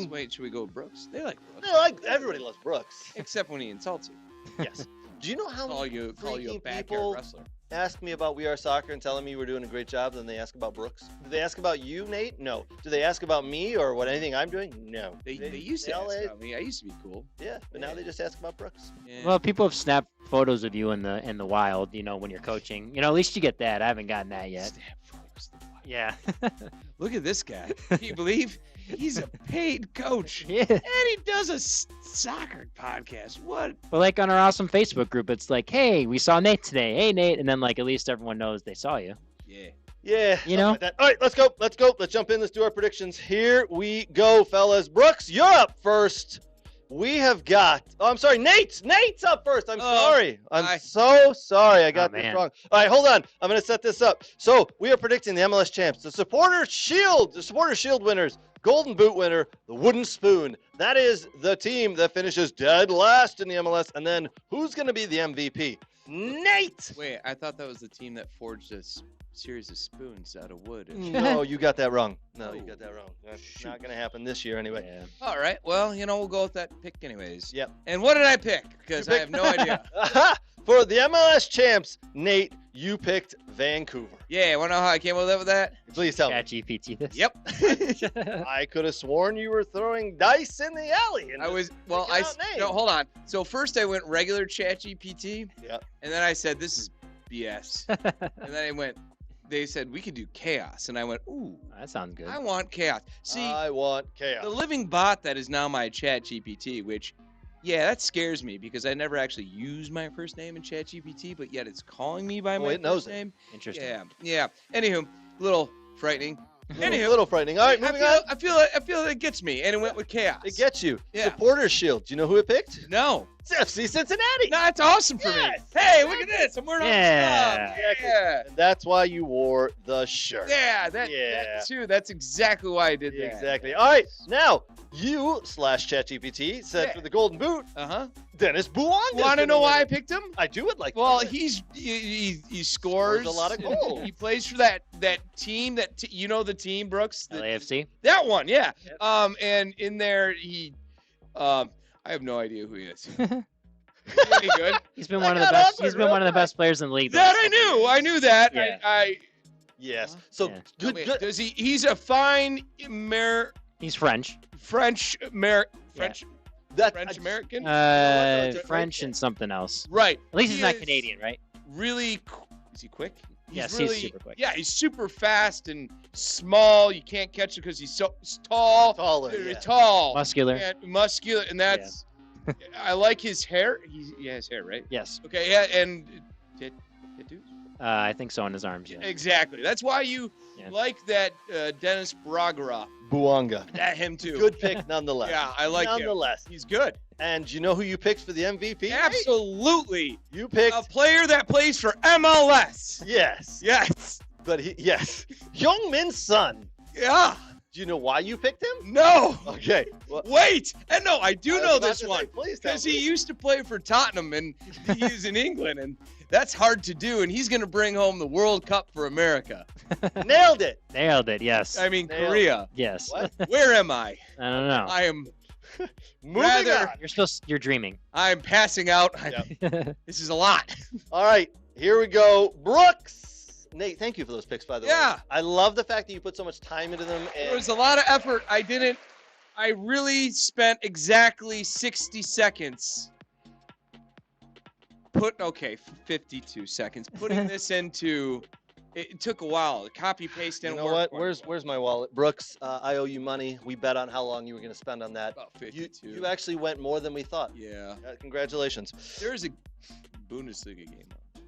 S7: Wait, should we go with Brooks? They like Brooks.
S1: No, everybody loves Brooks.
S7: Except when he insults you.
S1: Yes. Do you know how
S7: Call
S1: many
S7: you a
S1: freaking
S7: backyard
S1: people
S7: wrestler.
S1: ask me about We Are Soccer and telling me we're doing a great job, then they ask about Brooks? Do they ask about you, Nate? No. Do they ask about me or what anything I'm doing? No.
S7: They used to
S1: all
S7: ask
S1: ask-
S7: about me. I used to be cool.
S1: Yeah, but now they just ask about Brooks.
S7: Yeah.
S4: Well, people have snapped photos of you in the wild. You know, when you're coaching. You know, at least you get that. I haven't gotten that yet.
S7: Snap photos.
S4: Yeah.
S7: Look at this guy. Can you believe he's a paid coach
S4: Yeah.
S7: and he does a soccer podcast? What?
S4: But like on our awesome Facebook group, it's like, hey, we saw Nate today. Hey, Nate, and then like at least everyone knows they saw you.
S7: Yeah.
S1: Yeah.
S4: You know?
S1: Like that. All right, let's go. Let's jump in. Let's do our predictions. Here we go, fellas. Brooks, you're up first. We have got. Oh, I'm sorry, Nate. Nate's up first. I'm sorry. I'm so sorry. I got this
S4: man.
S1: wrong. All right, hold on. I'm going to set this up. So we are predicting the MLS champs, the Supporter Shield winners, Golden Boot winner, the Wooden Spoon. That is the team that finishes dead last in the MLS. And then who's going to be the MVP? Nate.
S7: Wait, I thought that was the team that forged a series of spoons out of wood.
S1: No, you got that wrong. No, you
S7: Oh,
S1: got that wrong. That's not going to happen this year anyway.
S4: Yeah.
S7: All right. Well, we'll go with that pick anyways.
S1: Yep.
S7: And what did I pick? Because I have no idea.
S1: For the MLS champs, Nate, you picked Vancouver.
S7: Yeah, want to know how I came up with that?
S1: Please tell me.
S4: ChatGPT this.
S7: Yep.
S1: I could have sworn you were throwing dice in the alley. And
S7: I was well.
S1: picking out names.
S7: No, hold on. So first I went regular ChatGPT.
S1: Yep.
S7: And then I said this is BS. And then I went. They said we could do chaos, and I went, ooh,
S4: That sounds good.
S7: I want chaos. See,
S1: I want
S7: the
S1: chaos.
S7: living bot that is now my ChatGPT, which, yeah, that scares me because I never actually used my first name in ChatGPT, but yet it's calling me by my
S1: it knows
S7: first
S1: it.
S7: name.
S4: Interesting.
S7: Yeah. Anywho, a little frightening.
S1: A little frightening. All right, moving on.
S7: I feel it gets me, and it went with chaos.
S1: It gets you.
S7: Yeah.
S1: Supporter Shield. Do you know who it picked?
S7: No.
S1: It's FC Cincinnati.
S7: No, that's awesome for
S1: Yes.
S7: me. Hey, look at this. I'm wearing all
S4: Yeah.
S7: this stuff. Yeah.
S1: And that's why you wore the shirt.
S7: Yeah, that too. That's exactly why I did that.
S1: Exactly. All right, now you / ChatGPT said
S7: Yeah.
S1: for the Golden Boot,
S7: Uh-huh.
S1: Dennis Buonga.
S7: Want to know why I picked him?
S1: I do would like.
S7: Well,
S1: to.
S7: he scores
S1: Scores a lot of goals.
S7: He plays for that team the team, Brooks.
S4: LAFC.
S7: That one, yeah.
S4: Yep.
S7: And in there he, I have no idea who he is. Is he any good?
S4: He's been
S1: I
S4: one of the
S1: got
S4: best.
S1: offered
S4: He's been
S1: real
S4: one of the
S1: quick.
S4: best players in the league. the
S7: That
S4: last
S7: I
S4: couple
S7: knew.
S4: years.
S7: I knew that.
S4: Yeah.
S7: I
S1: Yes. So
S4: Yeah.
S1: good.
S7: wait,
S1: Good.
S7: does he's a fine
S4: He's French.
S7: French American.
S1: That
S7: French American?
S4: French and something else.
S7: Right.
S4: At least
S7: He
S4: he's not
S7: is
S4: Canadian, right?
S7: Really, is he quick?
S4: Yes,
S7: really,
S4: he's super quick.
S7: Yeah, he's super fast and small. You can't catch him because he's so tall.
S1: taller.
S7: Very
S1: Yeah.
S7: tall.
S4: Muscular.
S7: And muscular, and that's. I like his hair. His hair, right?
S4: Yes.
S7: Okay, yeah, and tattoos.
S4: I think so on his arms. Yeah.
S7: Exactly. That's why you
S4: Yeah.
S7: like that Dennis Bragara.
S1: Buonga.
S7: That him too.
S1: Good pick nonetheless.
S7: Yeah, I like him.
S1: Nonetheless.
S7: He's good.
S1: And you know who you picked for the MVP?
S7: Absolutely.
S1: You picked.
S7: A player that plays for MLS.
S1: Yes.
S7: Yes.
S1: But yes. Youngmin's son.
S7: Yeah.
S1: Do you know why you picked him?
S7: No.
S1: Okay. Well,
S7: Wait. And no, I do
S1: I was
S7: know
S1: about
S7: this
S1: to
S7: one.
S1: say, please tell
S7: Because
S1: me.
S7: he used to play for Tottenham and he's in England, and that's hard to do. And he's going to bring home the World Cup for America.
S1: Nailed it.
S4: Nailed it. Yes.
S7: I mean,
S1: Nailed
S7: Korea.
S4: Yes.
S1: What?
S7: Where am I?
S4: I don't know.
S7: I am
S1: Moving
S7: Rather-
S1: on.
S4: You're dreaming.
S7: I'm passing out. This is a lot.
S1: All right, here we go. Brooks. Nate, thank you for those picks, by the way.
S7: Yeah.
S1: I love the fact that you put so much time into them.
S7: There
S1: And
S7: was a lot of effort. I really spent exactly 60 seconds. 52 seconds. Putting this into, it took a while. Copy paste
S1: you
S7: didn't
S1: know
S7: work.
S1: what? Where's my wallet? Brooks, I owe you money. We bet on how long you were going to spend on that.
S7: About
S1: You
S7: 52.
S1: you actually went more than we thought.
S7: Yeah.
S1: Congratulations.
S7: There's a Bundesliga game on.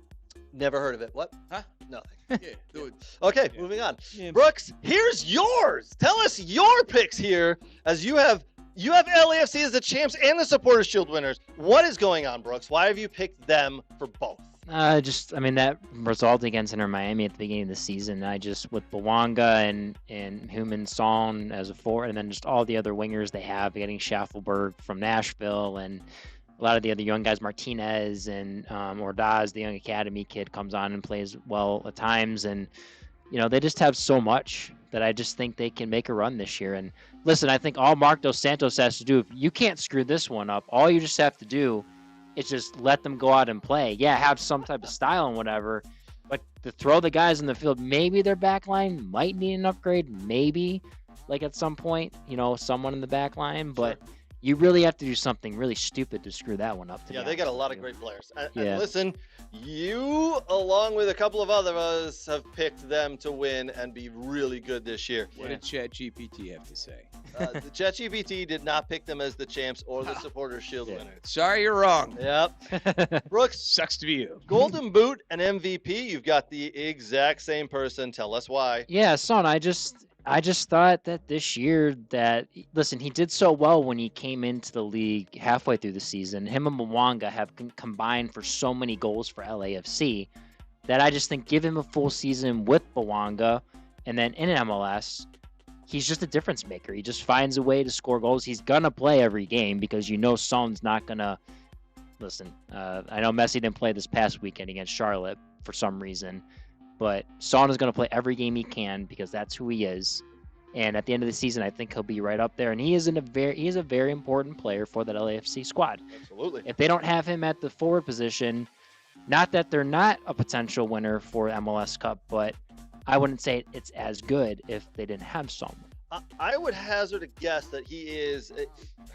S1: Never heard of it. What?
S7: Huh?
S1: Nothing.
S7: Yeah. do it.
S1: Okay,
S7: Yeah.
S1: moving on.
S7: Yeah.
S1: Brooks, here's yours. Tell us your picks here, as you have LAFC as the champs and the Supporters Shield winners. What is going on, Brooks? Why have you picked them for both?
S4: That result against Inter Miami at the beginning of the season, with Bwanga and Human Son as a forward, and then just all the other wingers they have, getting Schaffelberg from Nashville, and a lot of the other young guys, Martinez and Ordaz, the young academy kid, comes on and plays well at times. And, they just have so much that I just think they can make a run this year. And listen, I think all Marc Dos Santos has to do, if you can't screw this one up, all you just have to do is just let them go out and play. Yeah, have some type of style and whatever, but to throw the guys in the field, maybe their back line might need an upgrade, maybe like at some point, someone in the back line, but you really have to do something really stupid to screw that one up.
S1: Yeah, they got a lot of great players. And
S4: Yeah.
S1: listen, you, along with a couple of others, have picked them to win and be really good this year.
S7: What did ChatGPT have to say?
S1: The ChatGPT did not pick them as the champs or the Supporters Shield winners.
S7: Sorry, you're wrong.
S1: Yep. Brooks,
S7: Sucks to be you.
S1: Golden Boot and MVP, you've got the exact same person. Tell us why.
S4: Yeah, Son, I just thought that this year listen, he did so well when he came into the league halfway through the season. Him and Mwanga have combined for so many goals for LAFC that I just think give him a full season with Mwanga and then in MLS, he's just a difference maker. He just finds a way to score goals. He's going to play every game because Son's not going to listen. I know Messi didn't play this past weekend against Charlotte for some reason. But Son is going to play every game he can because that's who he is. And at the end of the season, I think he'll be right up there. And he is a very important player for that LAFC squad.
S1: Absolutely.
S4: If they don't have him at the forward position, not that they're not a potential winner for MLS Cup, but I wouldn't say it's as good if they didn't have Son.
S1: I would hazard a guess that he is. I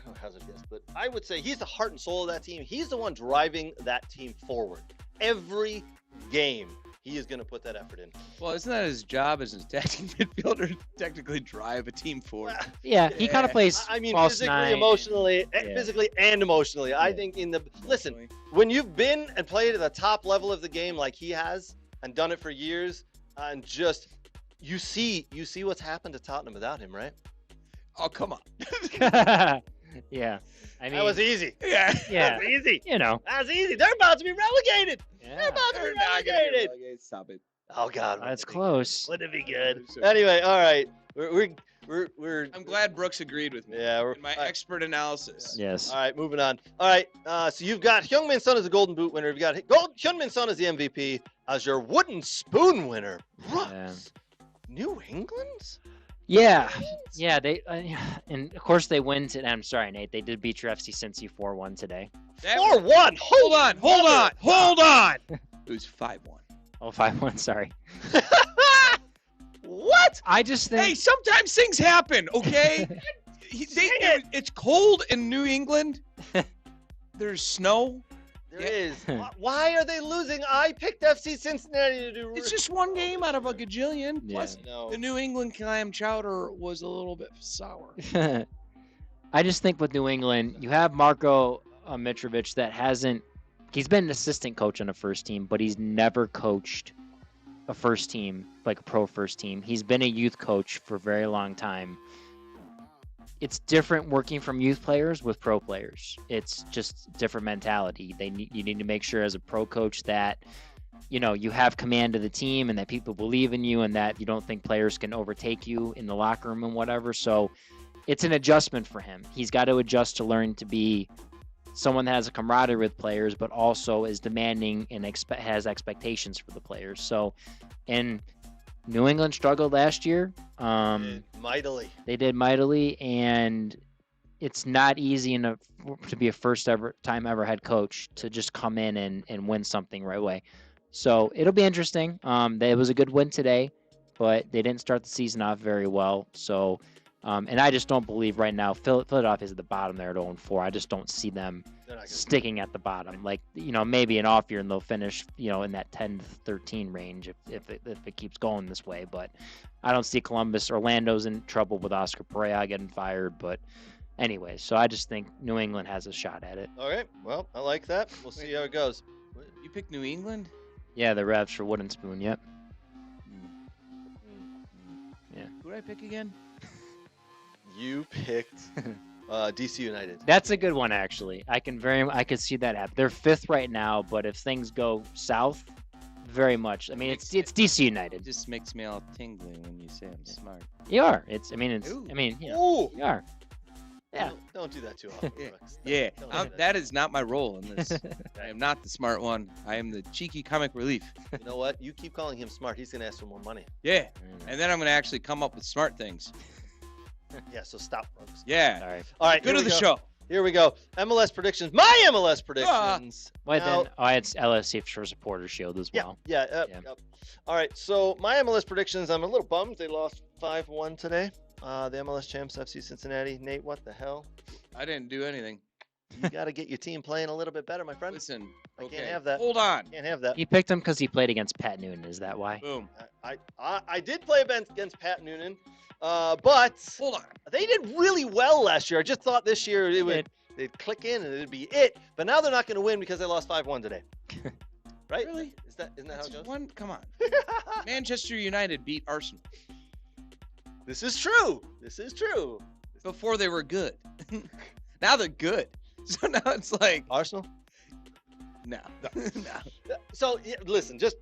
S1: don't hazard a guess, but I would say he's the heart and soul of that team. He's the one driving that team forward every game. He is going to put that effort in.
S7: Well, isn't that his job as a attacking midfielder to technically drive a team forward?
S4: Yeah, he kind of plays false
S1: physically,
S4: nine.
S1: emotionally,
S4: Yeah.
S1: physically and emotionally. I think listen, when you've been and played at the top level of the game like he has and done it for years, and just you see what's happened to Tottenham without him, right?
S7: Oh, come on.
S4: Yeah. I mean,
S1: That was easy.
S7: Yeah.
S4: Yeah.
S1: That was easy.
S4: That's
S1: easy. They're about to be relegated.
S4: Yeah.
S1: They're about to be
S7: They're not gonna get
S1: relegated.
S7: relegated. Stop it.
S1: Oh God,
S4: That's close.
S1: Wouldn't it be good?
S7: So-
S1: Anyway, all right. We're
S7: I'm glad Brooks agreed with me.
S1: Yeah, we're
S7: in my
S1: all right.
S7: expert analysis.
S4: Yes.
S1: All right, moving on. All right, so you've got Heung-min Son as the Golden Boot winner. You've got Heung-min Son as the MVP, as your Wooden Spoon winner. Brooks, New England?
S4: Yeah. Yeah. They and of course they win today. I'm sorry, Nate. They did beat your FC Cincy 4-1 today.
S1: 4-1.
S7: Hold on. It was 5-1.
S4: Oh, 5-1. Sorry.
S1: What?
S4: I just think.
S7: Hey, sometimes things happen, okay? It's cold in New England. There's snow.
S1: There is. Why are they losing? I picked FC Cincinnati to do.
S7: It's just one game out of a gajillion.
S4: Yeah.
S7: Plus,
S1: No.
S7: the New England clam chowder was a little bit sour.
S4: I just think with New England, you have Marko Mitrovic that hasn't. He's been an assistant coach on a first team, but he's never coached a first team, like a pro first team. He's been a youth coach for a very long time. It's different working from youth players with pro players. It's just different mentality. You need to make sure as a pro coach that, you have command of the team and that people believe in you and that you don't think players can overtake you in the locker room and whatever. So it's an adjustment for him. He's got to adjust to learn to be someone that has a camaraderie with players, but also is demanding and has expectations for the players. So, and New England struggled last year.
S1: Mightily.
S4: They did mightily, and it's not easy to be a first time ever head coach to just come in and win something right away. So it'll be interesting. It was a good win today, but they didn't start the season off very well. So, and I just don't believe right now Philadelphia is at the bottom there at 0-4. I just don't see them sticking at the bottom. Like, maybe an off year and they'll finish, in that 10-13 range if it keeps going this way. But I don't see Columbus. Orlando's in trouble with Oscar Pereira getting fired. But anyway, so I just think New England has a shot at it.
S1: All right. Well, I like that. We'll see how it goes.
S7: You picked New England?
S4: Yeah, the Revs for Wooden Spoon. Yep.
S7: Yeah. Who did I pick again?
S1: You picked DC United.
S4: That's a good one, actually. I could see that happen. They're 5th right now, but if things go south, very much. I mean, it's DC United.
S7: It just makes me all tingly when you say I'm smart.
S4: You are.
S1: Ooh.
S4: You are. Yeah.
S1: Don't do that too often.
S7: Yeah. That is not my role in this. I am not the smart one. I am the cheeky comic relief.
S1: You know what? You keep calling him smart. He's going to ask for more money.
S7: Yeah. And then I'm going to actually come up with smart things.
S1: Yeah, so stop, folks.
S7: Yeah.
S1: All right.
S7: Good of the show.
S1: Here we go. MLS predictions. My MLS predictions.
S4: I had LSC for Supporter Shield as well.
S1: Yeah. All right. So my MLS predictions, I'm a little bummed. They lost 5-1 today. The MLS champs, FC Cincinnati. Nate, what the hell?
S7: I didn't do anything.
S1: You got to get your team playing a little bit better, my friend.
S7: Listen,
S1: I can't have that.
S7: Hold on.
S1: Can't have that.
S4: He picked him because he played against Pat Noonan. Is that why?
S7: Boom.
S1: I did play against Pat Noonan, but
S7: hold on.
S1: They did really well last year. I just thought this year they'd click in and it'd be it. But now they're not going to win because they lost 5-1 today. Right?
S7: Really?
S1: Isn't that how it goes?
S7: Come on. Manchester United beat Arsenal.
S1: This is true.
S7: Before they were good. Now they're good. So now it's like
S1: Arsenal?
S7: No.
S1: So listen, just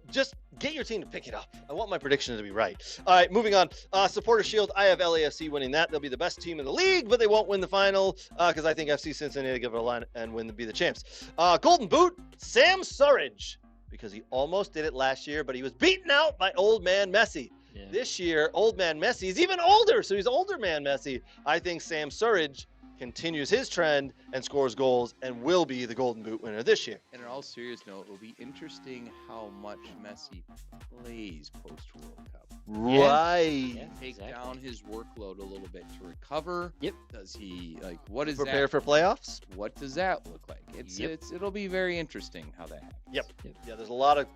S1: get your team to pick it up. I want my prediction to be right. All right, moving on. Supporter Shield, I have LAFC winning that. They'll be the best team in the league, but they won't win the final because I think FC Cincinnati give it a line and be the champs. Golden Boot, Sam Surridge, because he almost did it last year, but he was beaten out by old man Messi. Yeah. This year, old man Messi is even older, so he's older man Messi. I think Sam Surridge continues his trend and scores goals and will be the Golden Boot winner this year.
S7: And in all serious note, it will be interesting how much Messi plays post-World Cup.
S1: Right.
S7: Yeah, take down his workload a little bit to recover.
S4: Yep.
S7: Does he what is
S1: prepare
S7: that?
S1: for playoffs?
S7: What does that look like? It'll be very interesting how that happens.
S1: Yep. Yeah, there's a lot of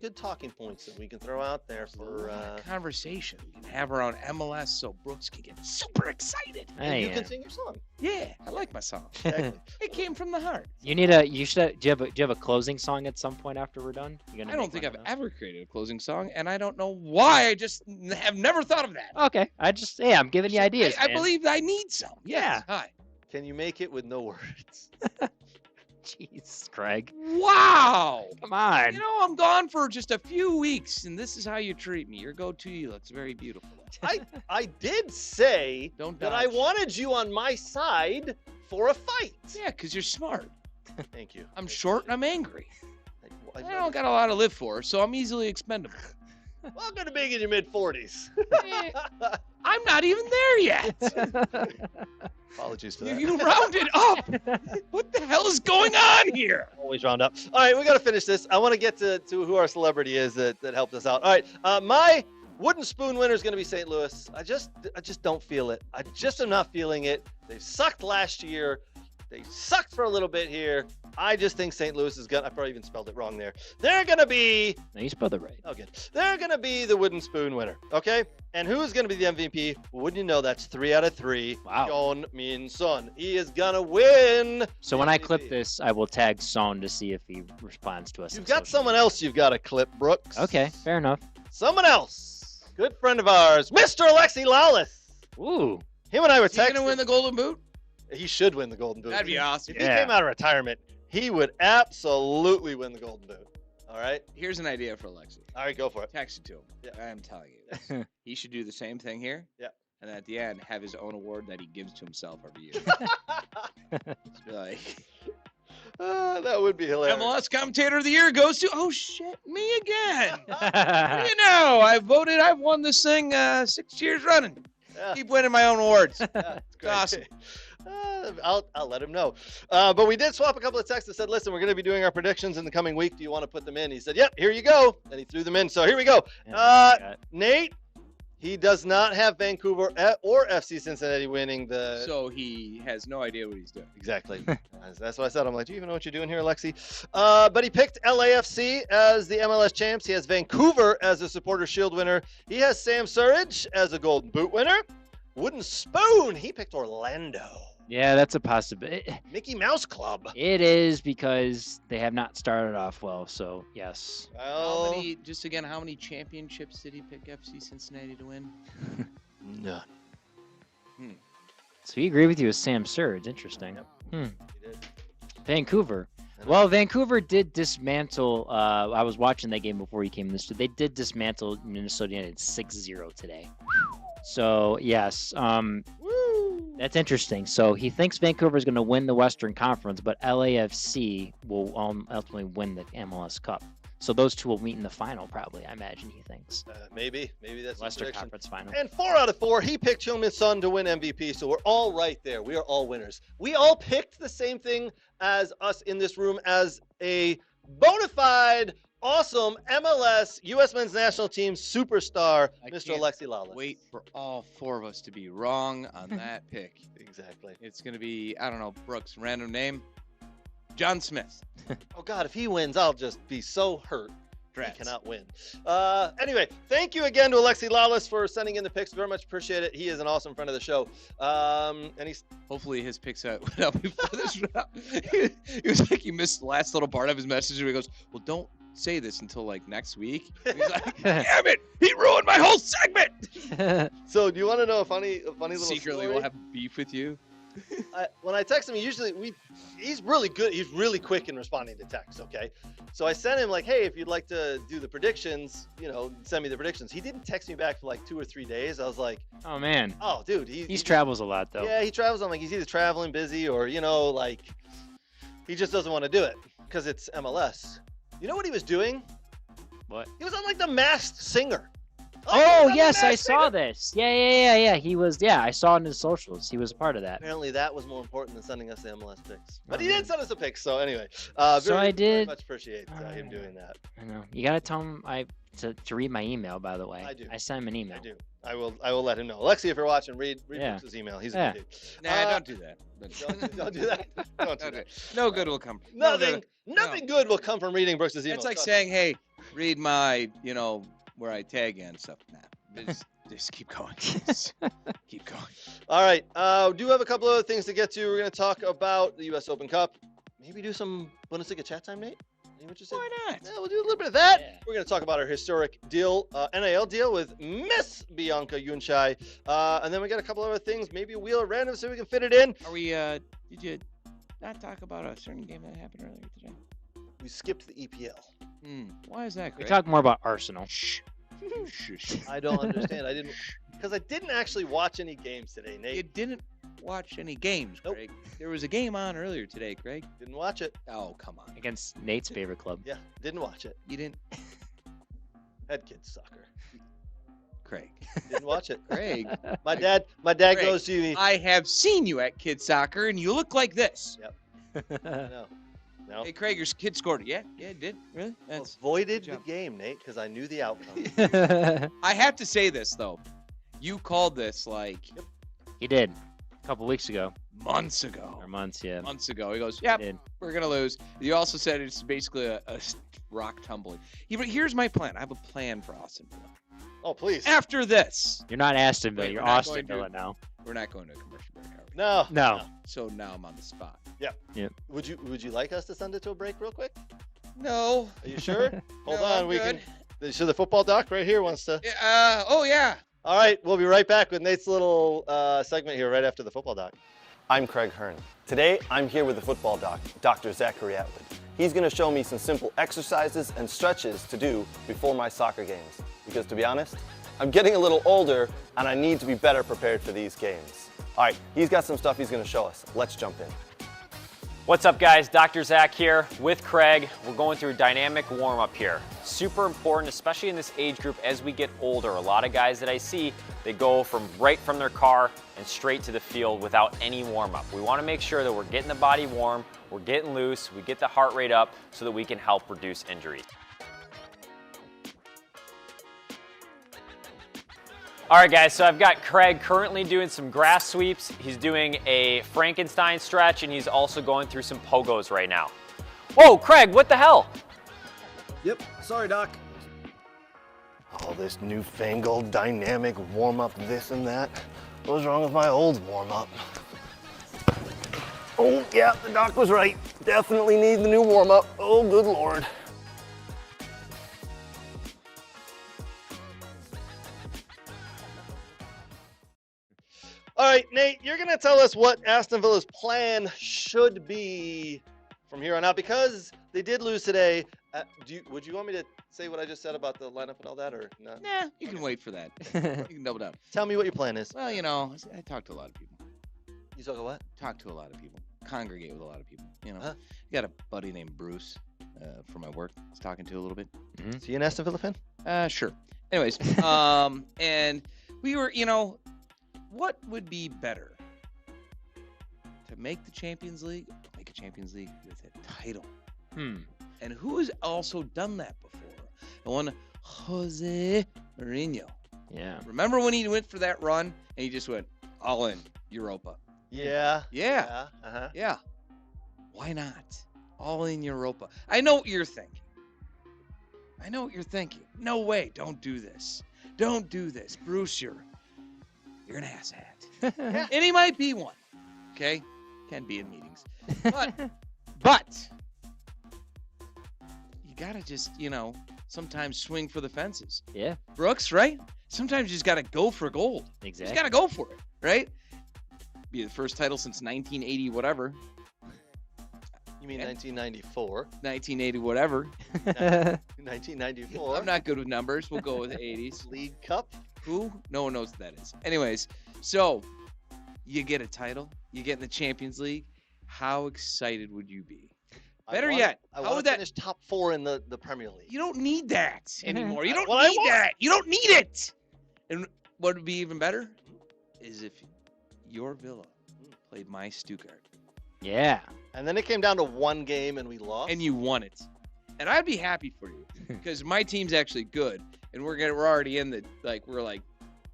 S1: good talking points that we can throw out there for
S7: conversation we can have around MLS so Brooks can get super excited.
S1: And you can sing your song.
S7: Yeah, I like my song.
S1: Exactly.
S7: It came from the heart.
S4: Do you have a closing song at some point after we're done?
S7: I don't think I've ever created a closing song, and I don't know why. I just have never thought of that.
S4: Okay, I'm giving you ideas.
S7: I believe I need some.
S4: Yeah.
S7: Yes. Hi.
S1: Can you make it with no words?
S4: Jeez, Craig.
S7: Wow.
S4: Come on.
S7: I'm gone for just a few weeks, and this is how you treat me. Your go-to looks very beautiful.
S1: I did say that I wanted you on my side for a fight.
S7: Yeah, because you're smart.
S1: Thank you.
S7: I'm short and I'm angry. I don't got a lot to live for, so I'm easily expendable.
S1: Welcome to being in your mid-40s.
S7: I'm not even there yet.
S1: Apologies for that.
S7: You rounded up. What the hell is going on here?
S1: Always round up. All right, we got to finish this. I want to get to who our celebrity is that helped us out. All right, my Wooden Spoon winner is going to be St. Louis. I just don't feel it. I just am not feeling it. They sucked last year. They sucked for a little bit here. I just think St. Louis is I probably even spelled it wrong there. They're going to be...
S4: No, you spelled it right.
S1: Oh, good. They're going to be the Wooden Spoon winner, okay? And who's going to be the MVP? Wouldn't you know that's 3 out of 3.
S4: Wow.
S1: John Min Son. He is going to win.
S4: So when I clip this, I will tag Son to see if he responds to us.
S1: You've got someone else you've got to clip, Brooks.
S4: Okay, fair enough.
S1: Someone else. Good friend of ours, Mr. Alexi Lawless.
S4: Ooh.
S1: Him and I were
S7: texting. Is he going
S1: to
S7: win the Golden Boot?
S1: He should win the Golden Boot.
S7: That'd be awesome.
S1: If he came out of retirement, he would absolutely win the Golden Boot. All right?
S7: Here's an idea for Alexi.
S1: All right, go for it.
S7: Text it to him.
S1: Yeah.
S7: I am telling you this. He should do the same thing here.
S1: Yeah.
S7: And at the end, have his own award that he gives to himself every year. Just be like...
S1: that would be hilarious.
S7: MLS Commentator of the Year goes to, oh shit, me again. I've won this thing 6 years running.
S1: Yeah.
S7: Keep winning my own awards.
S1: Yeah, it's great.
S7: Awesome.
S1: I'll let him know. But we did swap a couple of texts that said, listen, we're going to be doing our predictions in the coming week. Do you want to put them in? He said, yep, here you go. And he threw them in. So here we go. Nate, he does not have Vancouver or FC Cincinnati winning the...
S7: So he has no idea what he's doing.
S1: Exactly. That's what I said. I'm like, do you even know what you're doing here, Alexi? But he picked LAFC as the MLS champs. He has Vancouver as a Supporter Shield winner. He has Sam Surridge as a Golden Boot winner. Wooden Spoon, he picked Orlando.
S4: Yeah, that's a possibility.
S1: Mickey Mouse Club.
S4: It is because they have not started off well, so yes.
S7: How many championships did he pick FC Cincinnati to win?
S1: None.
S4: So he agreed with you with Sam Surridge. Interesting.
S1: Yep. He did.
S4: Vancouver. Well, Vancouver did dismantle. I was watching that game before he came in this. They did dismantle Minnesota United 6-0 today. So yes, that's interesting. So he thinks Vancouver is going to win the Western Conference, but LAFC will ultimately win the MLS Cup. So those two will meet in the final, probably. I imagine he thinks.
S1: Maybe that's
S4: Western Conference final.
S1: And 4 out of 4, he picked Heung-min Son to win MVP. So we're all right there. We are all winners. We all picked the same thing as us in this room as a bona fide, awesome MLS U.S. Men's National Team superstar, Mr. Alexi Lalas.
S7: Wait for all 4 of us to be wrong on that pick.
S1: Exactly.
S7: It's going to be, I don't know, Brooks, random name. John Smith.
S1: Oh, God, if he wins, I'll just be so hurt. He cannot win. Anyway, thank you again to Alexi Lalas for sending in the picks. Very much appreciate it. He is an awesome friend of the show. And he's
S7: hopefully his picks went out before this round. He was like, he missed the last little part of his message where he goes, well, don't say this until like next week. And he's like, damn it, he ruined my whole segment.
S1: So do you want to know a funny little
S7: secretly
S1: story?
S7: We'll have beef with you.
S1: When I text him, he's really good. He's really quick in responding to texts. Okay, so I sent him like, hey, if you'd like to do the predictions, send me the predictions. He didn't text me back for like 2 or 3 days. I was like,
S4: oh man,
S1: oh dude,
S4: he travels a lot though.
S1: Yeah, he travels. I'm like, he's either traveling, busy, or like he just doesn't want to do it because it's MLS. You know what he was doing?
S4: What?
S1: He was on like The Masked Singer.
S4: Oh, yes, I saw this. Yeah. He was, I saw it in his socials. He was a part of that.
S1: Apparently that was more important than sending us the MLS picks. But he did send us a pick, so anyway. Very much appreciate him doing that.
S4: I know. You got to tell him to read my email, by the way.
S1: I do.
S4: I sent him an email.
S1: I do. I will let him know. Alexi, if you're watching, read Brooks' email. He's a good dude.
S7: Nah, don't do that.
S1: Don't do that. Don't do that.
S7: No good will come.
S1: Nothing good will come from reading Brooks' email.
S7: It's like saying, hey, read my, where I tag you and stuff. Nah, just keep going. Keep going.
S1: All right. Do have a couple other things to get to. We're going to talk about the U.S. Open Cup. Maybe do some Bundesliga chat time, Nate?
S7: Why not?
S1: Yeah, we'll do a little bit of that. Yeah. We're going to talk about our historic deal, NIL deal with Miss Bianca Juncaj. And then we got a couple other things, maybe a wheel of random so we can fit it in.
S7: Are we, did you not talk about a certain game that happened earlier today?
S1: We skipped the EPL.
S7: Why is that, Greg?
S4: We talk more about Arsenal.
S1: I don't understand. Because I didn't actually watch any games today, Nate.
S7: You didn't watch any games, Greg. Nope. There was a game on earlier today, Greg.
S1: Didn't watch it.
S7: Oh, come on.
S4: Against Nate's favorite club.
S1: Yeah, didn't watch it.
S7: You didn't?
S1: Had kids soccer.
S7: Craig.
S1: Didn't watch it.
S7: Craig.
S1: My dad Craig, goes to you.
S7: I have seen you at kids soccer, and you look like this.
S1: Yep. No.
S7: Hey, Craig, your kid scored. Yeah, it did. Really?
S1: Avoided the game, Nate, because I knew the outcome.
S7: I have to say this, though. You called this like...
S1: Yep.
S4: He did. A couple weeks ago.
S7: Months ago.
S4: Or months, yeah.
S7: Months ago. He goes, yeah, we're going to lose. You also said it's basically a rock tumbling. Here's my plan. I have a plan for Aston Villa.
S1: Oh, please.
S7: After this.
S4: You're not Aston Villa. You're Aston Villa now.
S7: We're not going to a commercial break, are we?
S1: No.
S7: So now I'm on the spot.
S1: Yeah. Would you like us to send it to a break real quick?
S7: No.
S1: Are you sure? Hold on.
S7: I'm
S1: we
S7: good.
S1: can. So the football doc right here wants to.
S7: Oh, yeah.
S1: All right. We'll be right back with Nate's little segment here right after the football doc.
S5: I'm Craig Hearn. Today, I'm here with the football doc, Dr. Zachary Atwood. He's going to show me some simple exercises and stretches to do before my soccer games. Because to be honest, I'm getting a little older and I need to be better prepared for these games. All right, he's got some stuff he's going to show us. Let's jump in.
S9: What's up, guys? Dr. Zach here with Craig. We're going through a dynamic warm-up here. Super important, especially in this age group as we get older. A lot of guys that I see, they go right from their car and straight to the field without any warm-up. We want to make sure that we're getting the body warm, we're getting loose, we get the heart rate up so that we can help reduce injuries. All right, guys, so I've got Craig currently doing some grass sweeps. He's doing a Frankenstein stretch, and he's also going through some pogos right now. Whoa, Craig, what the hell?
S1: Yep, sorry, Doc.
S5: All this newfangled dynamic warm-up, this and that. What was wrong with my old warm-up? Oh, yeah, the doc was right. Definitely need the new warm-up. Oh, good Lord.
S1: All right, Nate, you're going to tell us what Aston Villa's plan should be from here on out because they did lose today. Would you want me to say what I just said about the lineup and all that, or not?
S7: Nah, you can wait for that. You can double down.
S1: Tell me what your plan is.
S7: Well, you know, I talk to a lot of people.
S1: You talk to what?
S7: Talk to a lot of people. Congregate with a lot of people. You know,
S1: Huh?
S7: got a buddy named Bruce from my work. I was talking to a little bit.
S1: Is he an Aston Villa fan?
S7: Sure. Anyways, and we were, you know, what would be better? To make the Champions League, make a Champions League with a title. And who has also done that before? The one Jose Mourinho.
S4: Yeah.
S7: Remember when he went for that run and he just went all in Europa?
S1: Yeah.
S7: Yeah.
S1: Uh-huh.
S7: Yeah. Why not? All in Europa. I know what you're thinking. No way. Don't do this. Don't do this. Bruce, you're an asshat. And he might be one. Okay? Can be in meetings. But you gotta just, you know, sometimes swing for the fences.
S4: Yeah.
S7: Brooks, right? Sometimes you just gotta go for gold.
S4: Exactly.
S7: You just gotta go for it, right? Be the first title since 1980 whatever.
S1: You mean 1994?
S7: 1980 whatever.
S1: 1994.
S7: I'm not good with numbers. We'll go with 80s.
S1: League Cup?
S7: Who? No one knows what that is. Anyways, so you get a title. You get in the Champions League. How excited would you be? Better yet,
S1: I
S7: how
S1: want
S7: would
S1: to
S7: that
S1: finish top 4 in the Premier League.
S7: You don't need that anymore. You don't
S1: Well, I
S7: need
S1: want-
S7: that. You don't need it. And what would be even better is if your Villa played my Stuttgart.
S4: Yeah.
S1: And then it came down to one game and we lost.
S7: And you won it. And I'd be happy for you because my team's actually good. And we're already in the, we're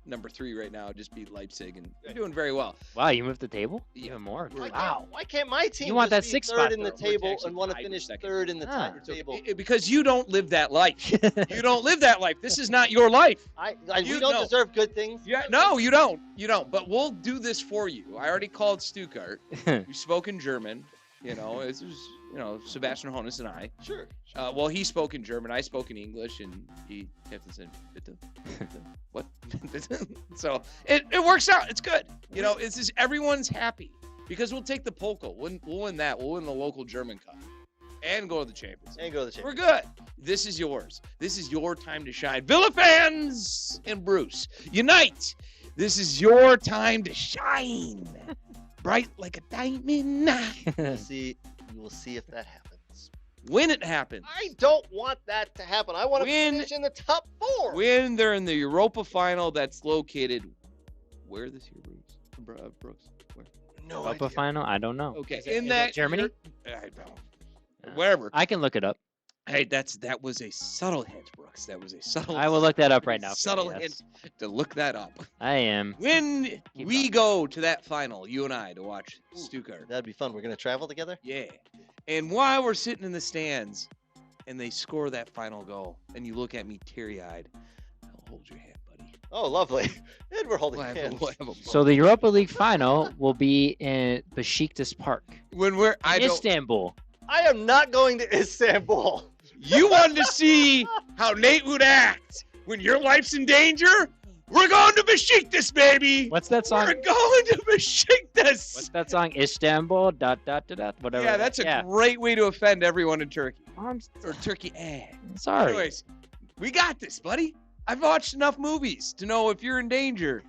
S7: number 3 right now. Just beat Leipzig and we're doing very well.
S4: Wow, you moved the table?
S7: Yeah.
S4: Even more.
S1: Why can't my team
S4: You want
S1: just
S4: that
S1: be
S4: 6th
S1: third
S4: spot,
S1: in the
S4: though?
S1: table
S7: We're actually
S1: and want to
S7: tied
S1: finish
S7: for second.
S1: third in the
S4: Ah.
S1: table?
S7: Because you don't live that life. You don't live that life. This is not your life.
S1: We don't deserve good things.
S7: Yeah, no, you don't. You don't. But we'll do this for you. I already called Stuttgart. We spoke in German. You know, it was, you know, Sebastian Hoeneß and I.
S1: Sure.
S7: Well, he spoke in German. I spoke in English, and he kept saying, "Bitte, bitte, what?" So it works out. It's good. You know, it's just everyone's happy because we'll take the Pokal. We'll win that. We'll win the local German Cup and go to the Champions League. We're good. This is yours. This is your time to shine. Villa fans and Bruce, unite. This is your time to shine. Bright like a diamond.
S1: We will see if that happens.
S7: When it happens.
S1: I don't want that to happen. I want to finish in the top 4.
S7: When they're in the Europa final that's located where this year, Brooks? Where?
S1: No
S4: Europa
S1: idea.
S4: final? I don't know.
S7: Okay,
S4: Is it
S7: that
S4: Germany?
S7: I don't. Wherever.
S4: I can look it up.
S7: Hey, that was a subtle hint, Brooks. That was a subtle.
S4: I will look that up right now.
S7: Subtle
S4: Yes.
S7: hint to look that up.
S4: I am.
S7: When we go to that final, you and I, to watch Stuttgart.
S1: That'd be fun. We're going to travel together?
S7: Yeah. And while we're sitting in the stands and they score that final goal, and you look at me teary-eyed, I'll hold your hand, buddy.
S1: Oh, lovely. And we're holding
S7: We'll have a-
S1: hands.
S7: we'll have a
S4: So the Europa League final will be in Besiktas Park
S7: When we're
S4: in Istanbul.
S1: I am not going to Istanbul.
S7: You wanted to see how Nate would act when your life's in danger? We're going to Besiktas, baby.
S4: What's that song?
S7: We're going to Besiktas.
S4: What's that song? Istanbul, ... whatever.
S7: Yeah, that's a great way to offend everyone in Turkey.
S4: I'm
S7: Or Turkey.
S4: sorry.
S7: Anyways, we got this, buddy. I've watched enough movies to know if you're in danger,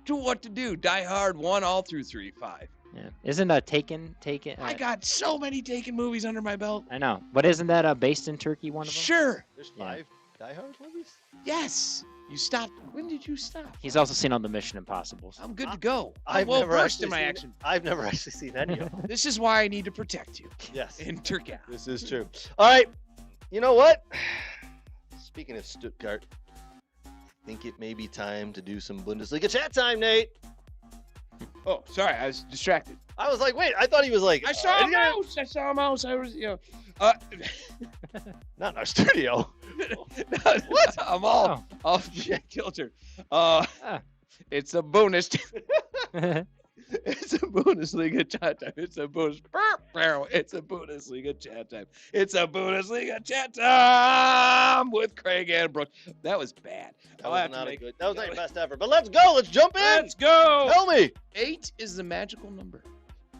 S7: to what to do. Die Hard 1 all through 3, 5.
S4: Yeah. Isn't Taken?
S7: I got so many Taken movies under my belt.
S4: I know, but isn't that based in Turkey? One of them.
S7: Sure.
S1: There's 5 Die Hard movies?
S7: Yes. You stopped. When did you stop?
S4: He's also seen all the Mission Impossibles.
S7: I'm good to go.
S1: I've
S7: well
S1: never
S7: versed
S1: actually
S7: in my
S1: seen-
S7: action.
S1: I've never actually seen any of them.
S7: This is why I need to protect you
S1: Yes.
S7: in Turkey.
S1: This is true. All right. You know what? Speaking of Stuttgart, I think it may be time to do some Bundesliga chat time, Nate.
S7: Oh, sorry, I was distracted.
S1: I was like, wait, I thought he was like,
S7: I saw a mouse. I saw a mouse. I was,
S1: not in our studio.
S7: What? I'm all off kilter. It's a bonus. It's a Bundesliga chat time. It's a bonus. It's a Bundesliga chat time. It's a Bundesliga chat time with Craig and Brooke. That was bad.
S1: That was not your best ever. But let's go. Let's jump in.
S7: Let's go.
S1: Tell me.
S7: 8 is the magical number.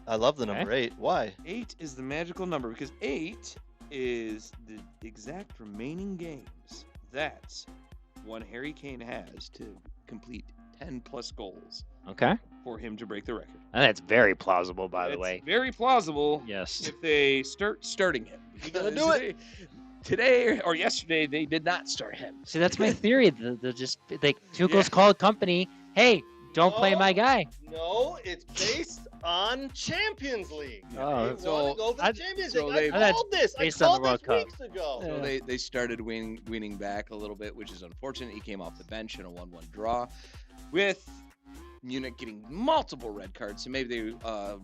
S1: I love the number 8. Why?
S7: 8 is the magical number because 8 is the exact remaining games that one Harry Kane has to complete 10 plus goals.
S4: Okay.
S7: For him to break the record.
S4: And that's very plausible, by the way.
S7: Very plausible.
S4: Yes.
S7: If they starting him.
S1: He's gonna do it.
S7: Today or yesterday, they did not start him.
S4: See, that's my theory. They'll just Tuchel's called company. Hey, don't play my guy.
S1: No, it's based on Champions League.
S4: Oh,
S1: they want to go for the Champions League. I called this. I
S4: based on
S1: called
S4: the World
S1: this
S4: Cup.
S1: weeks ago.
S7: So they started winning back a little bit, which is unfortunate. He came off the bench in a 1-1 draw with Munich getting multiple red cards, so maybe they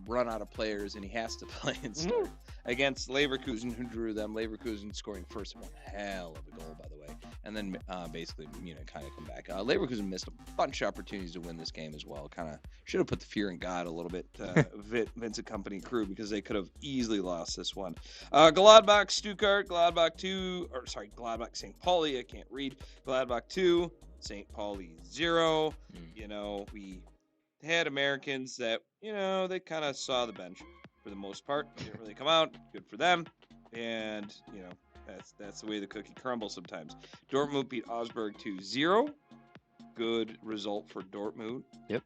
S7: run out of players and he has to play and start against Leverkusen, who drew them. Leverkusen scoring first one, hell of a goal, by the way, and then basically Munich kind of come back. Leverkusen missed a bunch of opportunities to win this game as well. Kind of should have put the fear in God a little bit, Vincent Kompany crew, because they could have easily lost this one. Gladbach, Stuttgart, Gladbach, St. Pauli. I can't read. Gladbach 2. St. Pauli 0. You know, we had Americans that, they kind of saw the bench for the most part. Didn't really come out. Good for them. And, that's the way the cookie crumbles sometimes. Dortmund beat Augsburg 2-0. Good result for Dortmund.
S4: Yep.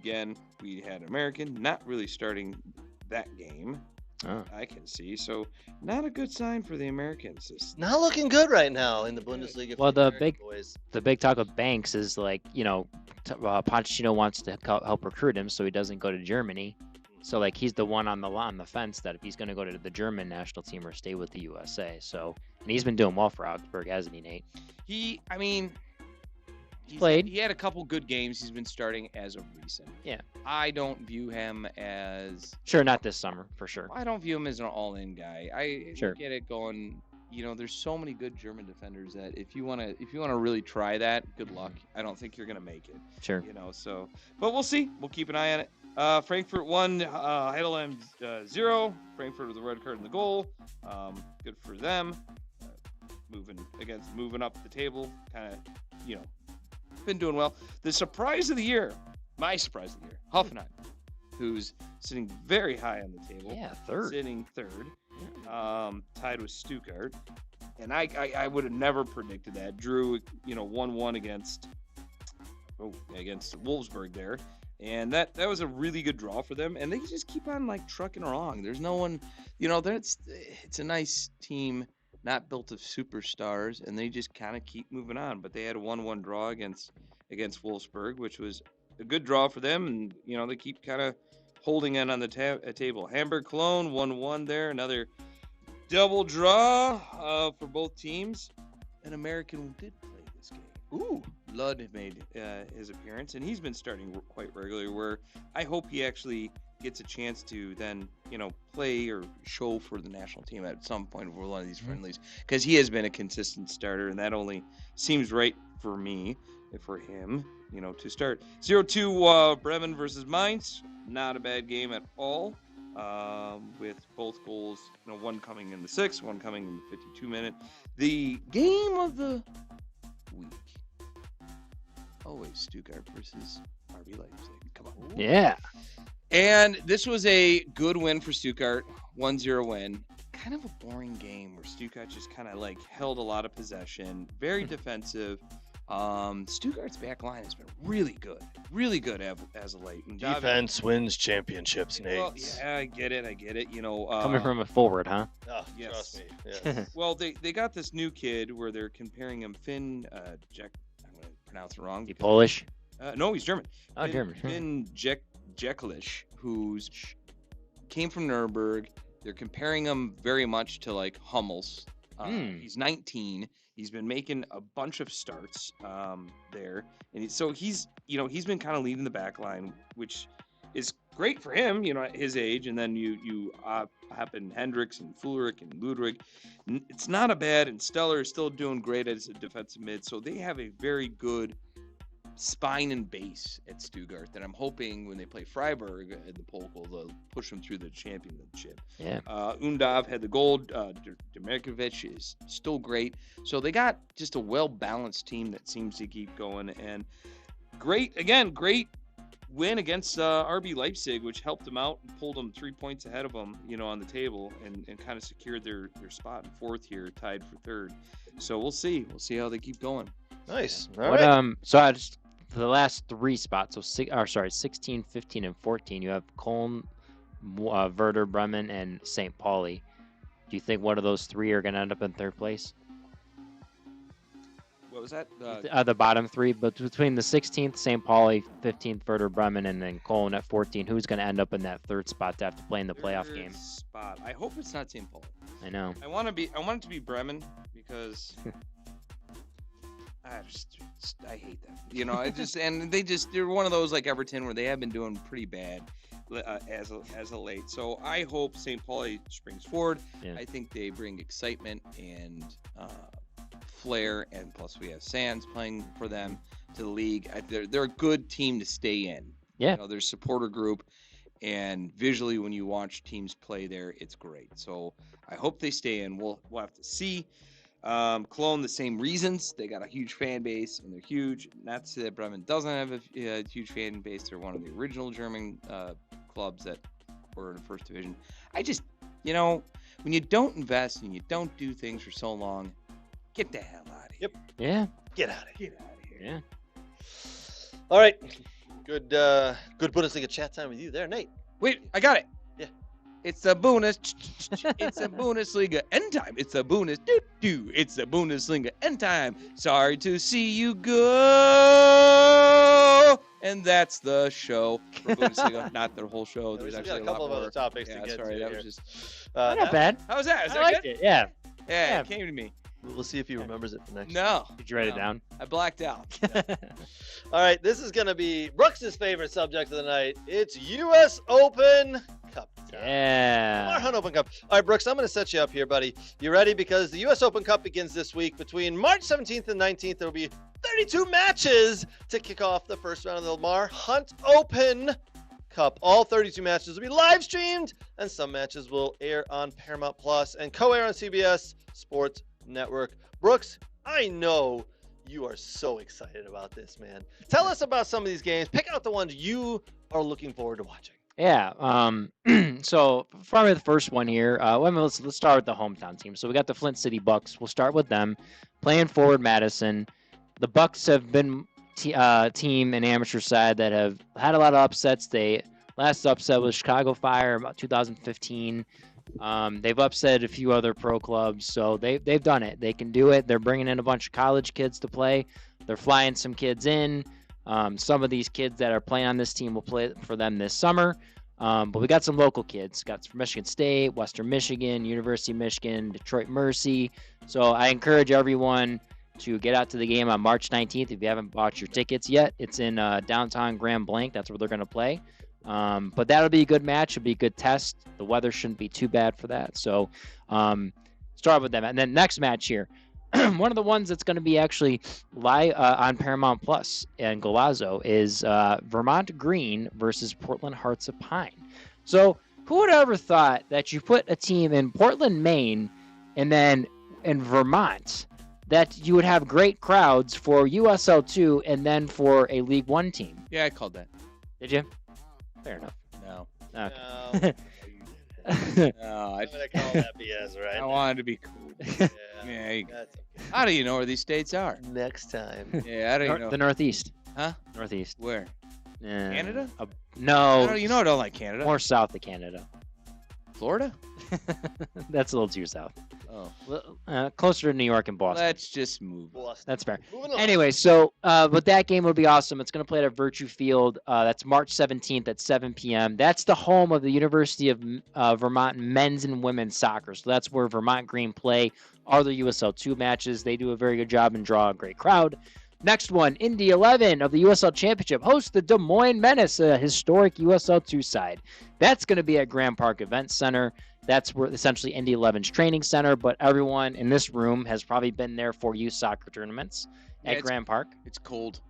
S7: Again, we had an American not really starting that game.
S4: Oh.
S7: I can see. So not a good sign for the Americans.
S1: Not looking good right now in the Bundesliga.
S4: Well,
S1: for
S4: the big talk of Banks is like, Pochettino wants to help recruit him so he doesn't go to Germany. So like he's the one on the fence that if he's going to go to the German national team or stay with the USA. So and he's been doing well for Augsburg, hasn't he, Nate?
S7: He's
S4: played.
S7: He had a couple good games. He's been starting as of recent.
S4: Yeah.
S7: I don't view him as
S4: not this summer for sure.
S7: I don't view him as an all-in guy. I
S4: Sure.
S7: get it going. There's so many good German defenders that if you wanna really try that, good luck. I don't think you're gonna make it.
S4: Sure.
S7: But we'll see. We'll keep an eye on it. Frankfurt 1, Heidelheim 0. Frankfurt with a red card in the goal. Good for them. Moving up the table. Kind of, been doing well. The surprise of the year, my surprise of the year, Hoffenheim, who's sitting very high on the table.
S4: Yeah, third.
S7: Sitting third. Tied with Stuttgart. And I would have never predicted that. Drew, 1-1 against Wolfsburg there. And that was a really good draw for them. And they just keep on trucking along. There's no one, it's a nice team, not built of superstars, and they just kind of keep moving on. But they had a 1-1 draw against Wolfsburg, which was a good draw for them. And, they keep kind of holding in on the table. Hamburg-Cologne 1-1 there. Another double draw for both teams. An American did play this game. Ooh. Ludd made his appearance, and he's been starting quite regularly, where I hope he actually gets a chance to then, play or show for the national team at some point over one of these friendlies, because he has been a consistent starter, and that only seems right for me, for him, to start. 0-2 Bremen versus Mainz. Not a bad game at all, with both goals, one coming in the 6th, one coming in the 52-minute. The game of the week. Always Stuttgart versus RB Leipzig. Come on.
S4: Yeah.
S7: And this was a good win for Stuttgart, 1-0 win. Kind of a boring game where Stuttgart just kind of held a lot of possession, very defensive. Stuttgart's back line has been really good as of late. And
S1: Defense wins championships, Nate.
S7: Well, yeah, I get it. You know,
S4: Coming from a forward, huh?
S1: Oh,
S7: yes.
S1: trust me. Yes.
S7: Well, they got this new kid where they're comparing him Finn Jack. I'm going to pronounce it wrong.
S4: You Polish?
S7: No, he's German.
S4: Oh, German.
S7: Finn Jeklish, who's came from Nuremberg. They're comparing him very much to like Hummels. He's 19. He's been making a bunch of starts there, and so he's been kind of leading the back line, which is great for him, at his age. And then you happen Hendricks and Fulrich and Ludwig. It's not a bad, and Steller is still doing great as a defensive mid. So they have a very good spine and base at Stuttgart that I'm hoping when they play Freiburg at the Pokal, they'll push them through the championship.
S4: Yeah.
S7: Undav had the gold. Demirkovic is still great. So they got just a well-balanced team that seems to keep going. And great win against RB Leipzig, which helped them out and pulled them 3 points ahead of them, on the table and kind of secured their spot in fourth here, tied for third. So we'll see. We'll see how they keep going.
S1: Nice. All right.
S4: So I just for the last three spots, so 16, 15, and 14, you have Köln, Werder Bremen, and St. Pauli. Do you think one of those three are going to end up in third place?
S7: What was that?
S4: The bottom three, but between the 16th, St. Pauli, 15th, Werder Bremen, and then Köln at 14, who's going to end up in that third spot to have to play in the playoff game?
S7: Spot. I hope it's not St. Pauli.
S4: I know.
S7: I want it to be Bremen because I hate them. They're one of those like Everton where they have been doing pretty bad as of late. So I hope St. Pauli springs forward.
S4: Yeah.
S7: I think they bring excitement and flair, and plus we have Sands playing for them to the league. They're a good team to stay in.
S4: Yeah.
S7: Their supporter group, and visually when you watch teams play there, it's great. So I hope they stay in. We'll have to see. Cologne, the same reasons. They got a huge fan base, and they're huge. Not to say that Bremen doesn't have a huge fan base. They're one of the original German clubs that were in the first division. I just, when you don't invest and you don't do things for so long, get the hell out of here.
S1: Yep.
S4: Yeah.
S1: Get out of here.
S4: Yeah.
S1: All right. Good Bundesliga chat time with you there, Nate.
S7: Wait, I got it.
S1: Yeah.
S7: It's a bonus. It's a Bundesliga end time. It's a bonus. It's a Bundesliga end time. Sorry to see you go. And that's the show for Bundesliga. Not the whole show.
S1: There's
S7: There's
S1: actually a couple of other topics to get
S7: sorry,
S1: to
S7: that
S1: here.
S7: was just.
S4: Not bad.
S7: How was that? Is
S4: I
S7: that
S4: liked
S7: good?
S4: it. Yeah.
S7: Yeah, it came to me.
S1: We'll see if he remembers it for next.
S7: No.
S4: Did you write it down?
S7: I blacked out.
S1: All right, this is going to be Brooks' favorite subject of the night. It's U.S. Open Cup.
S4: Yeah.
S1: Our Hunt Open Cup. All right, Brooks, I'm going to set you up here, buddy. You ready? Because the U.S. Open Cup begins this week. Between March 17th and 19th, there will be 32 matches to kick off the first round of the Lamar Hunt Open Cup. All 32 matches will be live streamed, and some matches will air on Paramount Plus and co-air on CBS Sports Network. Brooks, I know you are so excited about this, man. Tell us about some of these games. Pick out the ones you are looking forward to watching.
S4: Yeah. So probably the first one here. Let's start with the hometown team. So we got the Flint City Bucks. We'll start with them playing Forward Madison. The Bucks have been team and amateur side that have had a lot of upsets. Last upset was Chicago Fire about 2015. They've upset a few other pro clubs, so they've done it. They can do it. They're bringing in a bunch of college kids to play. They're flying some kids in. Some of these kids that are playing on this team will play for them this summer. But we got some local kids. Got from Michigan State, Western Michigan, University of Michigan, Detroit Mercy. So I encourage everyone to get out to the game on March 19th. If you haven't bought your tickets yet, it's in downtown Grand Blanc. That's where they're going to play. But that'll be a good match. It'll be a good test. The weather shouldn't be too bad for that. So start with them. And then next match here, one of the ones that's going to be actually live on Paramount Plus and Golazo is Vermont Green versus Portland Hearts of Pine. So who would have ever thought that you put a team in Portland, Maine, and then in Vermont, that you would have great crowds for USL 2 and then for a League One team?
S7: Yeah, I called that.
S4: Did you? Fair enough.
S7: No.
S4: Okay.
S1: No, I'm going to call that BS, right?
S7: I wanted to be cool.
S1: Yeah.
S7: Yeah.
S1: That's okay.
S7: How do you know where these states are?
S1: Next time.
S7: Yeah, how do you know?
S4: The Northeast.
S7: Huh?
S4: Northeast.
S7: Where?
S4: Yeah.
S7: Canada?
S4: No.
S7: How do you know I don't like Canada?
S4: More south of Canada.
S7: Florida?
S4: That's a little too south.
S7: Oh.
S4: Closer to New York and Boston.
S7: Let's just move.
S4: That's fair.
S1: Moving on.
S4: Anyway, so but that game will be awesome. It's going to play at Virtue Field. That's March 17th at 7 p.m. That's the home of the University of Vermont men's and women's soccer. So that's where Vermont Green play all their USL 2 matches. They do a very good job and draw a great crowd. Next one, Indy 11 of the USL Championship hosts the Des Moines Menace, a historic USL 2 side. That's going to be at Grand Park Event Center. That's where essentially Indy 11's training center, but everyone in this room has probably been there for youth soccer tournaments at Grand Park.
S7: It's cold.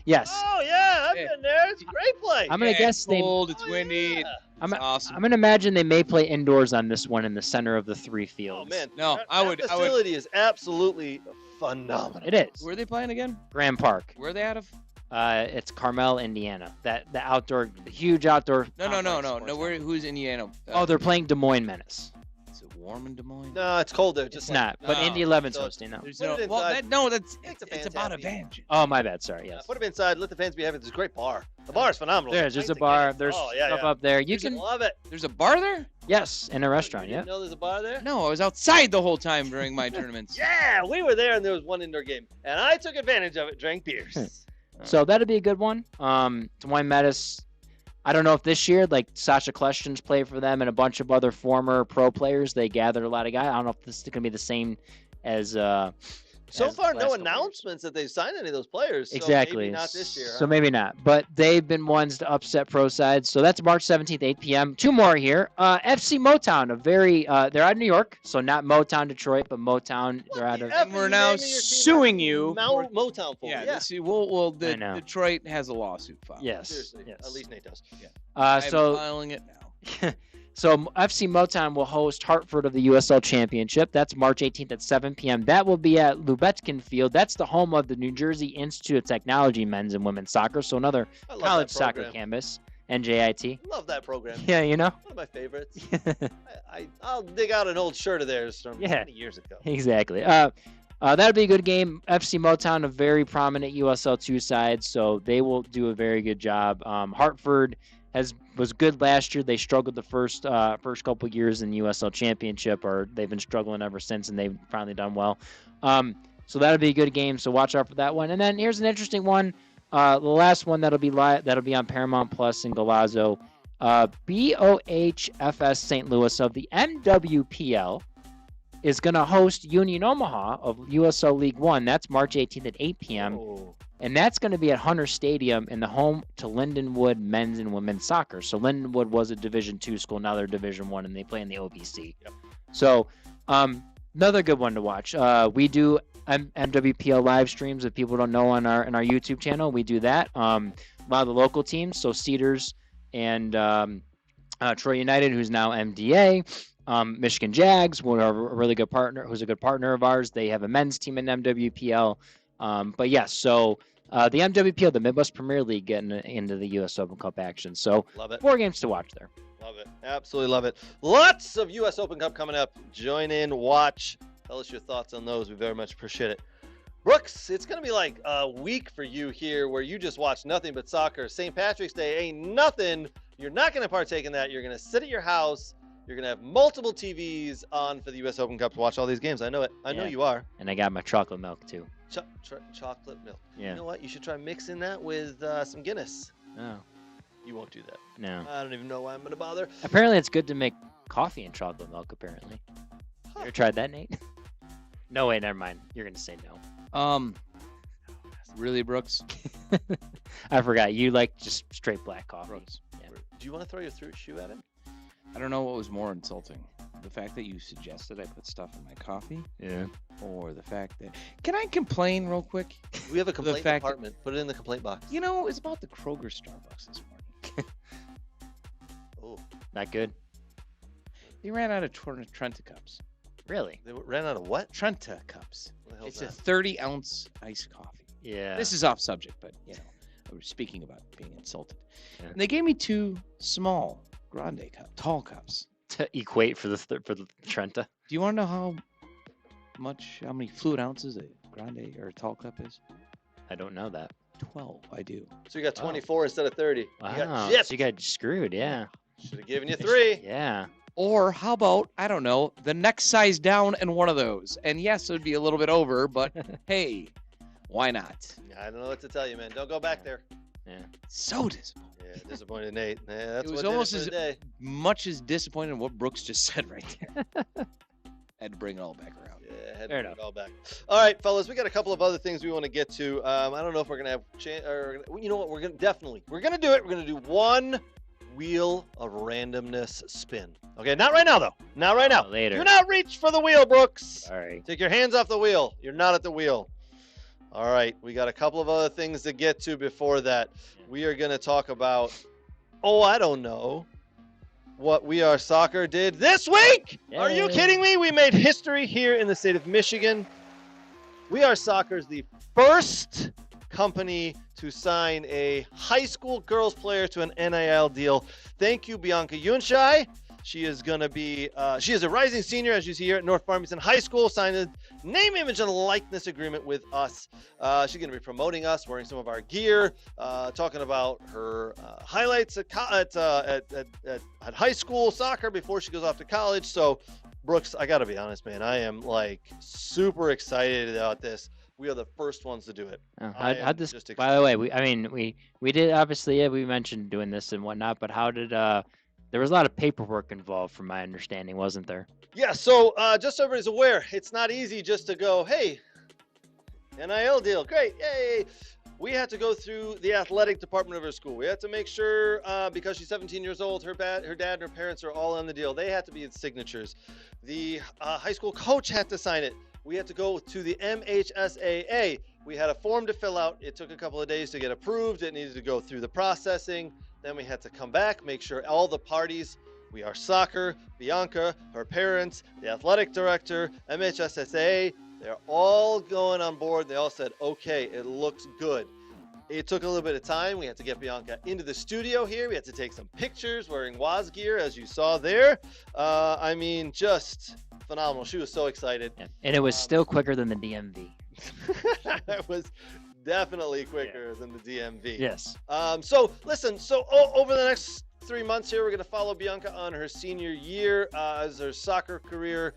S4: Yes.
S1: Oh yeah, I've been there. It's a great place.
S4: I'm gonna guess
S7: it's cold. It's windy.
S4: I'm
S7: awesome.
S4: I'm gonna imagine they may play indoors on this one in the center of the 3 fields.
S1: Oh man,
S7: No,
S1: that facility is absolutely phenomenal.
S4: It is.
S7: Where are they playing again?
S4: Grand Park.
S7: Where are they out of?
S4: It's Carmel, Indiana. The outdoor, the huge outdoor.
S7: No. Who's Indiana?
S4: Oh, they're playing Des Moines Menace.
S7: Is it warm in Des Moines?
S1: No, it's cold there.
S4: It's not, but Indy 11's hosting now.
S7: There's
S1: Put it
S7: no. Well,
S1: inside.
S7: it's about advantage.
S4: Oh, my bad. Sorry. Yes.
S1: Put them inside. Let the fans be having this great bar. The bar is phenomenal.
S4: There's
S1: Nice
S4: a
S1: to
S4: bar.
S1: get.
S4: There's
S1: Oh, yeah,
S4: stuff
S1: yeah.
S4: up there. You
S1: You
S4: can.
S1: love it.
S7: There's a bar there?
S4: Yes, in a restaurant.
S1: You
S4: Yeah.
S1: didn't know there's a bar there?
S7: No, I was outside the whole time during my tournaments.
S1: Yeah, we were there and there was one indoor game, and I took advantage of it. Drank beers.
S4: So that'll be a good one. Des Moines Menace. I don't know if this year, like Sasha Kleshton's played for them and a bunch of other former pro players, they gathered a lot of guys. I don't know if this is going to be the same as.
S1: So
S4: as
S1: far,
S4: the
S1: no
S4: last couple
S1: announcements that they've signed any of those players. So
S4: Exactly.
S1: Maybe not this year.
S4: So maybe not. But they've been ones to upset pro sides. So that's March 17th, 8 p.m. Two more here. FC Motown, they're out of New York. So not Motown Detroit, but Motown. They're out of.
S7: And we're now suing you.
S1: Motown for
S7: Yeah. See, Detroit has a lawsuit filed.
S4: Yes.
S1: Seriously,
S4: Yes.
S1: at least Nate does.
S7: Yeah.
S4: I'm
S7: I'm filing it now.
S4: So FC Motown will host Hartford of the USL Championship. That's March 18th at 7 p.m. That will be at Lubetkin Field. That's the home of the New Jersey Institute of Technology men's and women's soccer. So another college soccer campus, NJIT.
S1: Love that program.
S4: Yeah, you know.
S1: One of my favorites. I'll dig out an old shirt of theirs from many years ago.
S4: Exactly. That'll be a good game. FC Motown, a very prominent USL 2 side, so they will do a very good job. Hartford was good last year. They struggled the first couple years in the USL Championship, or they've been struggling ever since, and they've finally done well. So that'll be a good game. So watch out for that one. And then here's an interesting one. The last one that'll be on Paramount Plus in Golazo. BOHFS St. Louis of the MWPL is going to host Union Omaha of USL League One. That's March 18th at 8 p.m.
S1: Oh.
S4: And that's going to be at Hunter Stadium in the home to Lindenwood men's and women's soccer. So Lindenwood was a Division II school. Now they're Division I, and they play in the OPC. Yep. So another good one to watch. We do MWPL live streams, if people don't know, on our YouTube channel. We do that. A lot of the local teams, so Cedars and Troy United, who's now MDA. Michigan Jags, who are a really good partner, who's a good partner of ours. They have a men's team in MWPL. But yes, so the MWPL, the Midwest Premier League, getting into the U.S. Open Cup action. So
S1: love it.
S4: 4 games to watch there.
S1: Love it. Absolutely love it. Lots of U.S. Open Cup coming up. Join in, watch. Tell us your thoughts on those. We very much appreciate it. Brooks, it's going to be like a week for you here where you just watch nothing but soccer. St. Patrick's Day ain't nothing. You're not going to partake in that. You're going to sit at your house. You're going to have multiple TVs on for the U.S. Open Cup to watch all these games. I know it. I know you are.
S4: And I got my chocolate milk, too.
S1: Chocolate milk.
S4: Yeah.
S1: You know what? You should try mixing that with some Guinness.
S4: No.
S1: You won't do that.
S4: No.
S1: I don't even know why I'm going to bother.
S4: Apparently, it's good to make coffee in chocolate milk, apparently. You ever tried that, Nate? No, wait, never mind. You're going to say no.
S7: Really, Brooks?
S4: I forgot. You like just straight black coffee.
S7: Brooks.
S1: Yeah. Do you want to throw your throat shoe at him?
S7: I don't know what was more insulting. The fact that you suggested I put stuff in my coffee?
S4: Yeah.
S7: Or the fact that... Can I complain real quick?
S1: We have a complaint department. Put it in the complaint box.
S7: You know, it's about the Kroger Starbucks this morning.
S1: Oh.
S4: Not good?
S7: They ran out of Trenta cups.
S4: Really?
S1: They ran out of what?
S7: Trenta cups. It's a
S1: that?
S7: 30-ounce iced coffee.
S4: Yeah.
S7: This is off subject, but, you know, we're speaking about being insulted.
S4: Yeah.
S7: And they gave me 2 small grande cups, tall cups.
S4: To equate for the Trenta.
S7: Do you want to know how how many fluid ounces a grande or a tall cup is?
S4: I don't know that.
S7: 12. I do.
S1: So you got 24 instead of 30.
S4: Wow.
S1: You got
S4: So you got screwed, yeah.
S1: Should have given you 3.
S4: Yeah.
S7: Or how about, I don't know, the next size down and one of those? And yes, it would be a little bit over, but hey, why not?
S1: I don't know what to tell you, man. Don't go back there.
S4: Yeah.
S7: So disappointed.
S1: Yeah, disappointed Nate. Yeah, that's
S7: It was
S1: what
S7: almost
S1: did it
S7: as
S1: for the day.
S7: much as disappointed in what Brooks just said right there. Had to bring it all back around.
S1: Yeah, had
S4: Fair
S1: to bring
S4: enough.
S1: it all back. All right, fellas, we got a couple of other things we want to get to. I don't know if we're gonna have or you know what? We're gonna do it. We're gonna do one wheel of randomness spin. Okay, not right now though. Not right now.
S4: Later.
S1: Do not reach for the wheel, Brooks.
S4: All right.
S1: Take your hands off the wheel. You're not at the wheel. All right, we got a couple of other things to get to before that. We are going to talk about, I don't know, what We Are Soccer did this week. Are you kidding me? We made history here in the state of Michigan. We Are Soccer is the first company to sign a high school girls player to an NIL deal. Thank you, Bianca Juncaj. She is going to be, she is a rising senior, as you see here at North Farmington High School, signed a name, image, and likeness agreement with us. She's going to be promoting us, wearing some of our gear, talking about her highlights at high school soccer before she goes off to college. So, Brooks, I got to be honest, man, I am like super excited about this. We are the first ones to do it.
S4: How'd this, by the way, we did, obviously, yeah, we mentioned doing this and whatnot, but how did, there was a lot of paperwork involved from my understanding, wasn't there?
S1: Yeah, so just so everybody's aware, it's not easy just to go, hey, NIL deal, great, yay. We had to go through the athletic department of her school. We had to make sure, because she's 17 years old, her dad and her parents are all on the deal. They had to be its signatures. The high school coach had to sign it. We had to go to the MHSAA. We had a form to fill out. It took a couple of days to get approved. It needed to go through the processing. Then we had to come back, make sure all the parties, We Are Soccer, Bianca, her parents, the athletic director, MHSSA, they're all going on board. They all said, okay, it looks good. It took a little bit of time. We had to get Bianca into the studio here. We had to take some pictures wearing WAS gear, as you saw there. I mean, just phenomenal. She was so excited.
S4: Yeah. And it was still quicker than the DMV.
S1: It was definitely quicker than the DMV.
S4: Yes.
S1: So listen, over the next 3 months here, we're going to follow Bianca on her senior year as her soccer career.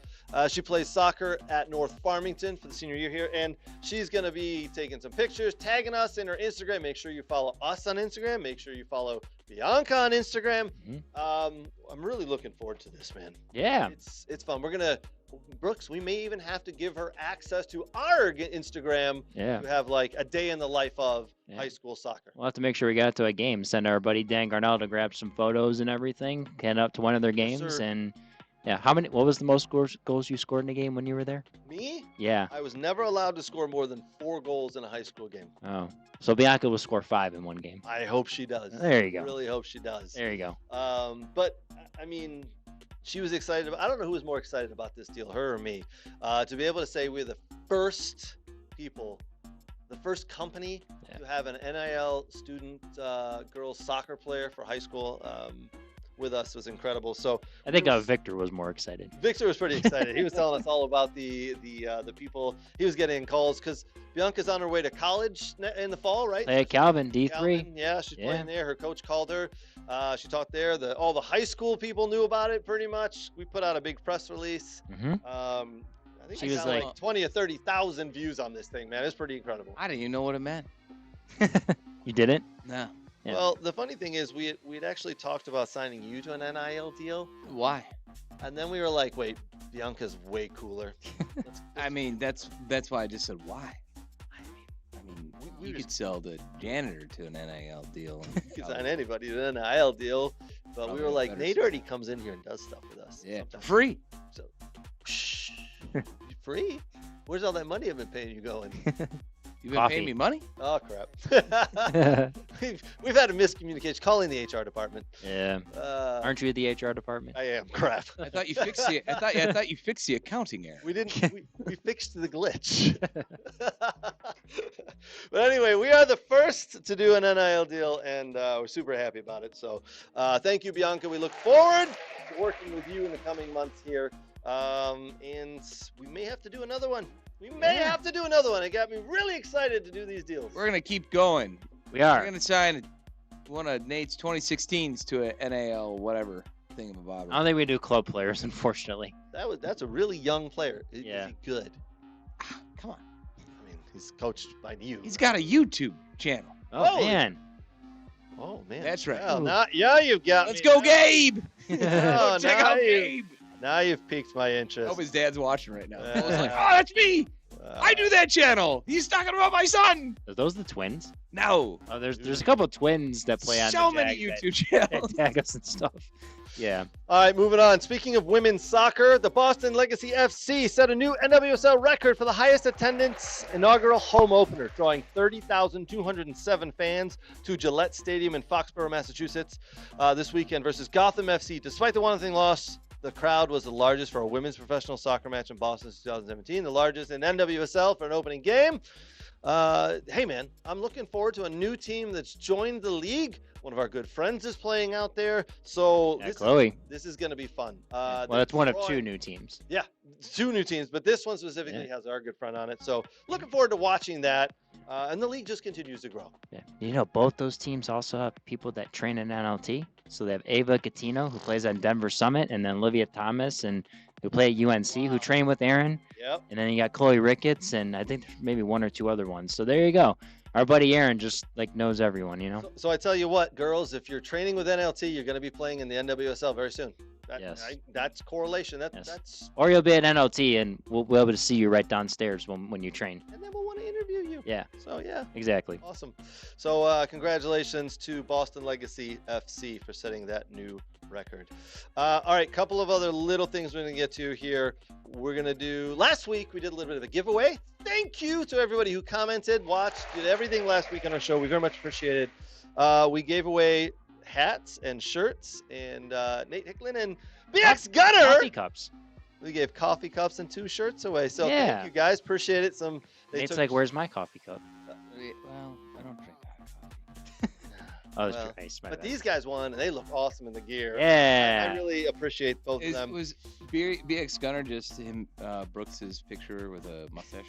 S1: She plays soccer at North Farmington for the senior year here, and she's going to be taking some pictures, tagging us in her Instagram. Make sure you follow us on Instagram. Make sure you follow Bianca on Instagram. I'm really looking forward to this, man.
S4: Yeah.
S1: It's fun. We're going to, Brooks, we may even have to give her access to our Instagram to have like a day in the life of high school soccer.
S4: We'll have to make sure we got to a game. Send our buddy Dan Garnell to grab some photos and everything. Head up to one of their games and what was the most goals you scored in a game when you were there?
S1: Me?
S4: Yeah.
S1: I was never allowed to score more than 4 goals in a high school game.
S4: Oh. So Bianca will score 5 in one game.
S1: I hope she does.
S4: There you go.
S1: I really hope she does.
S4: There you go.
S1: But I mean, she was excited about, I don't know who was more excited about this deal, her or me, to be able to say we're the first people, the first company to have an NIL student girls soccer player for high school with us was incredible. So
S4: I think Victor was more excited.
S1: Victor was pretty excited. He was telling us all about the people. He was getting calls because Bianca's on her way to college in the fall, right?
S4: Hey, Calvin, D3.
S1: Calvin, yeah, she's playing there. Her coach called her. She talked there. All the high school people knew about it pretty much. We put out a big press release. I think she was like 20 or 30,000 views on this thing, man. It's pretty incredible.
S7: I didn't even know what it meant.
S4: You didn't?
S7: No.
S4: Yeah.
S1: Well, the funny thing is we'd actually talked about signing you to an NIL deal.
S7: Why?
S1: And then we were like, wait, Bianca's way cooler.
S7: I mean, that's why I just said why. I mean, you could sell the janitor to an NIL deal.
S1: You could sign anybody to an NIL deal. But
S7: Probably
S1: we were like, Nate
S7: better
S1: already comes in here and does stuff with us.
S7: Yeah, for free.
S1: So, free? Where's all that money I've been paying you going?
S7: You've been paying me money?
S1: Oh, crap. we've had a miscommunication calling the HR department.
S4: Yeah. Aren't you the HR department?
S1: I am. Crap.
S7: I thought you fixed the. I thought you fixed the accounting error.
S1: We didn't. We fixed the glitch. But anyway, we are the first to do an NIL deal, and we're super happy about it. So, thank you, Bianca. We look forward to working with you in the coming months here. And we may have to do another one. It got me really excited to do these deals.
S7: We're going to keep going.
S3: We are.
S7: We're going to sign one of Nate's 2016s to a NIL whatever thingamabob.
S4: I don't think we do club players, unfortunately.
S1: That's a really young player. Is
S4: Yeah.
S1: he good?
S7: Come on.
S1: I mean, he's coached by you.
S7: He's got a YouTube channel.
S4: Oh, man.
S1: Oh, man.
S7: That's right.
S1: Well, you've got
S7: Let's
S1: me.
S7: go, Gabe.
S1: Oh,
S7: Check out Gabe.
S1: Now you've piqued my
S7: I
S1: interest.
S7: hope his dad's watching right now.
S1: Uh,
S7: I was like, oh, that's me. I do that channel. He's talking about my son.
S4: Are those the twins?
S7: No.
S4: Oh, there's a couple of twins that play on
S7: So
S4: the
S7: many
S4: Jag
S7: YouTube
S4: that
S7: channels.
S4: tag us and stuff. Yeah.
S1: All right, moving on. Speaking of women's soccer, the Boston Legacy FC set a new NWSL record for the highest attendance inaugural home opener, drawing 30,207 fans to Gillette Stadium in Foxborough, Massachusetts, this weekend versus Gotham FC. Despite the 1-0 loss, the crowd was the largest for a women's professional soccer match in Boston since 2017, the largest in NWSL for an opening game. Hey, man, I'm looking forward to a new team that's joined the league. One of our good friends is playing out there. So
S4: Yeah, Chloe.
S1: This is going to be fun.
S4: Well, that's one of two new teams.
S1: Yeah, 2 new teams, but this one specifically has our good friend on it. So looking forward to watching that. And the league just continues to grow.
S4: Yeah. You know, both those teams also have people that train in NLT. So they have Ava Catino, who plays on Denver Summit, and then Olivia Thomas, and who play at UNC, who train with Aaron.
S1: Yep.
S4: And then you got Chloe Ricketts, and I think there's maybe 1 or 2 other ones. So there you go. Our buddy Aaron just knows everyone, you know.
S1: So I tell you what, girls, if you're training with NLT, you're going to be playing in the NWSL very soon. That's correlation. That's.
S4: Or you'll be at NLT, and we'll be able to see you right downstairs when you train.
S1: And then we'll want to interview you.
S4: Yeah.
S1: So yeah.
S4: Exactly.
S1: Awesome. So congratulations to Boston Legacy FC for setting that new record. All right, couple of other little things we're going to get to here. We're going to do, last week we did a little bit of a giveaway. Thank you to everybody who commented, watched, did everything last week on our show. We very much appreciate it. We gave away hats and shirts, and Nate Hicklin and BX Gunner.
S4: Coffee cups.
S1: We gave coffee cups and 2 shirts away. So
S4: Yeah.
S1: thank you guys. Appreciate it.
S4: Nate's like, where's my coffee cup?
S7: Well, I don't drink coffee.
S4: Oh, that's nice.
S1: But these guys won, and they look awesome in the gear.
S4: Yeah.
S1: I really appreciate both of them.
S7: Was BX Gunner just him, Brooks's picture with a mustache?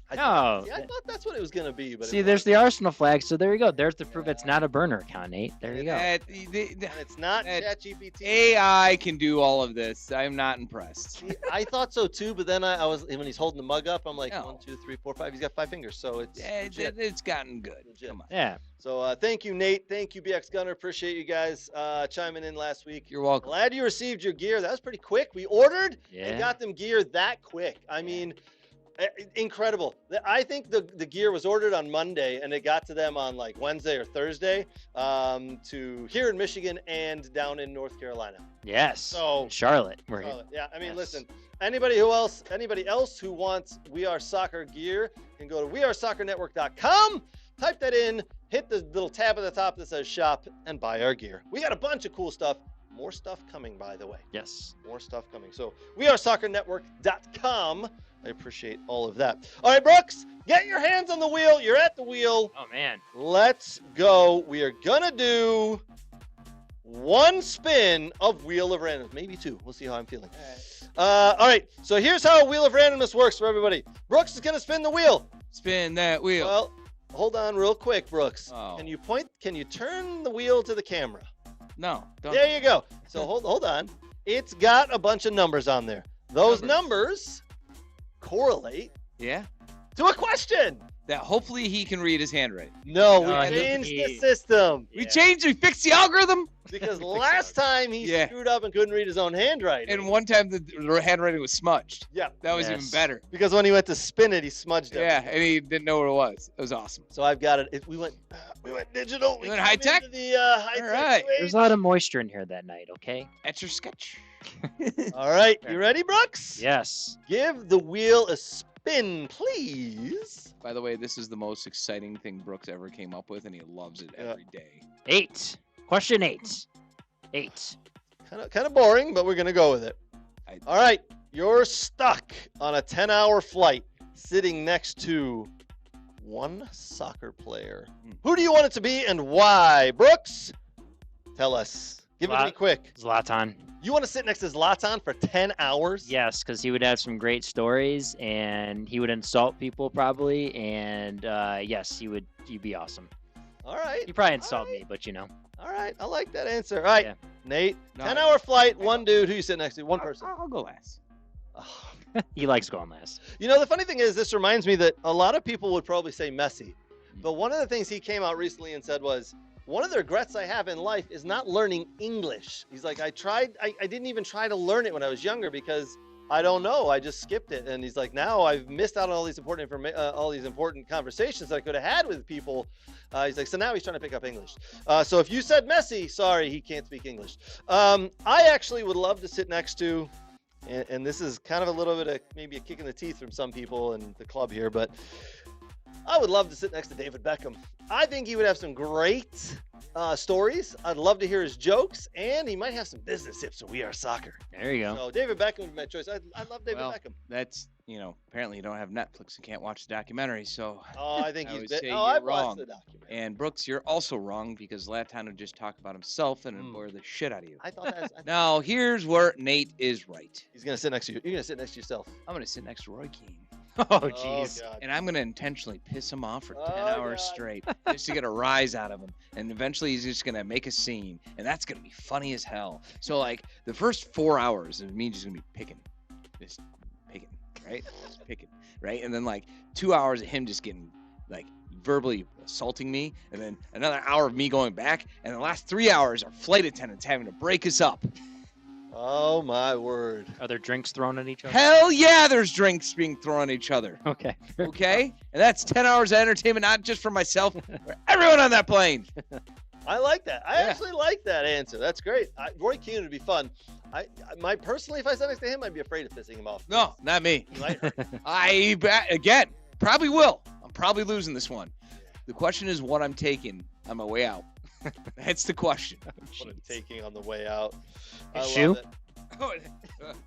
S1: I thought that's what it was going to be. But
S4: See, there's the Arsenal flag, so there you go. There's the proof it's not a burner account, Nate. There you go.
S1: And it's not ChatGPT.
S7: AI can do all of this. I'm not impressed.
S1: I thought so too, but then I was, when he's holding the mug up, I'm like, 1, 2, 3, 4, 5. He's got 5 fingers, so it's
S7: It's gotten good.
S1: legit.
S7: Come on.
S4: Yeah.
S1: So thank you, Nate. Thank you, BX Gunner. Appreciate you guys chiming in last week.
S7: You're welcome.
S1: Glad you received your gear. That was pretty quick. We ordered
S4: Yeah.
S1: and got them gear that quick. I mean, incredible. I think the gear was ordered on Monday and it got to them on like Wednesday or Thursday to here in Michigan and down in North Carolina.
S4: Yes.
S1: So
S4: Charlotte.
S1: yeah, I mean,
S4: Yes.
S1: listen, anybody else who wants We Are Soccer gear can go to wearesoccernetwork.com, type that in, hit the little tab at the top that says shop, and buy our gear. We got a bunch of cool stuff. More stuff coming, by the way.
S4: Yes.
S1: More stuff coming. So wearesoccernetwork.com. I appreciate all of that. All right, Brooks, get your hands on the wheel. You're at the wheel.
S4: Oh, man.
S1: Let's go. We are going to do 1 spin of Wheel of Randomness. Maybe 2. We'll see how I'm feeling. All right. So here's how Wheel of Randomness works for everybody. Brooks is going to spin the wheel.
S7: Spin that wheel.
S1: Well, hold on real quick, Brooks.
S7: Oh.
S1: Can you turn the wheel to the camera?
S7: No. Don't.
S1: There you go. So hold on. It's got a bunch of numbers on there. Those numbers correlate to a question.
S7: That hopefully he can read his handwriting.
S1: No, we changed the system.
S7: We fixed the algorithm.
S1: Because last time he screwed up and couldn't read his own handwriting.
S7: And one time the handwriting was smudged.
S1: Yeah.
S7: That was even better.
S1: Because when he went to spin it, he smudged it.
S7: Yeah, and he didn't know what it was. It was awesome.
S1: So I've got it. We went digital.
S7: We went high tech.
S1: The high tech.
S7: All right.
S4: There's a lot of moisture in here that night, okay?
S7: Etch your sketch.
S1: All right. You ready, Brooks?
S4: Yes.
S1: Give the wheel a spin, please.
S7: By the way, this is the most exciting thing Brooks ever came up with, and he loves it every day.
S4: 8. Question 8. 8.
S1: Kind of boring, but we're going to go with it. All right. You're stuck on a 10-hour flight sitting next to one soccer player. Who do you want it to be and why? Brooks, tell us Give it to me quick.
S4: Zlatan.
S1: You want to sit next to Zlatan for 10 hours?
S4: Yes, because he would have some great stories, and he would insult people probably, and yes, you'd be awesome.
S1: All right.
S4: You probably insult me, but you know.
S1: All right. I like that answer. All right,
S4: Yeah.
S1: Nate.
S7: No.
S1: 10-hour flight. One dude. Who you sit next to? One person.
S7: I'll go last.
S4: He likes going last.
S1: You know, the funny thing is, this reminds me that a lot of people would probably say Messi. But one of the things he came out recently and said was, one of the regrets I have in life is not learning English. He's like, I didn't even try to learn it when I was younger because I don't know. I just skipped it. And he's like, now I've missed out on all these important conversations that I could have had with people. He's like, so now he's trying to pick up English. So if you said Messi, sorry, he can't speak English. I actually would love to sit next to, and this is kind of a little bit of maybe a kick in the teeth from some people in the club here, but I would love to sit next to David Beckham. I think he would have some great stories. I'd love to hear his jokes, and he might have some business tips for We Are Soccer.
S4: There you go.
S1: So David Beckham would be my choice. I love David Beckham.
S7: That's, apparently you don't have Netflix and can't watch the documentary, so.
S1: Oh, I think
S7: I
S1: he's
S7: would
S1: been.
S7: say
S1: Oh,
S7: you're
S1: I've
S7: wrong.
S1: watched the documentary.
S7: And Brooks, you're also wrong because Zlatan would just talk about himself and bore the shit out of you.
S1: I thought that's.
S7: Now, here's where Nate is right.
S1: He's gonna sit next to you. You're gonna sit next to yourself.
S7: I'm going to sit next to Roy Keane.
S4: Oh, jeez.
S1: God.
S7: And I'm going to intentionally piss him off for 10
S1: Oh,
S7: hours
S1: God.
S7: straight just to get a rise out of him. And eventually he's just going to make a scene. And that's going to be funny as hell. So, like, the first 4 hours of me just going to be picking. Just picking, right? Just picking, right? And then, like, 2 hours of him just getting, like, verbally assaulting me. And then another hour of me going back. And the last 3 hours are flight attendants having to break us up.
S1: Oh, my word.
S4: Are there drinks thrown at each other?
S7: Hell yeah, there's drinks being thrown at each other.
S4: Okay.
S7: Okay? And that's 10 hours of entertainment, not just for myself, for everyone on that plane.
S1: I like that. I
S7: Yeah.
S1: actually like that answer. That's great. Roy Keane would be fun. Personally, if I sat next to him, I'd be afraid of pissing him off.
S7: No, not me.
S1: He might hurt.
S7: Again, probably will. I'm probably losing this one. The question is what I'm taking on my way out. That's the question.
S1: What I'm taking on the way out. I love
S4: Shoe?
S1: it.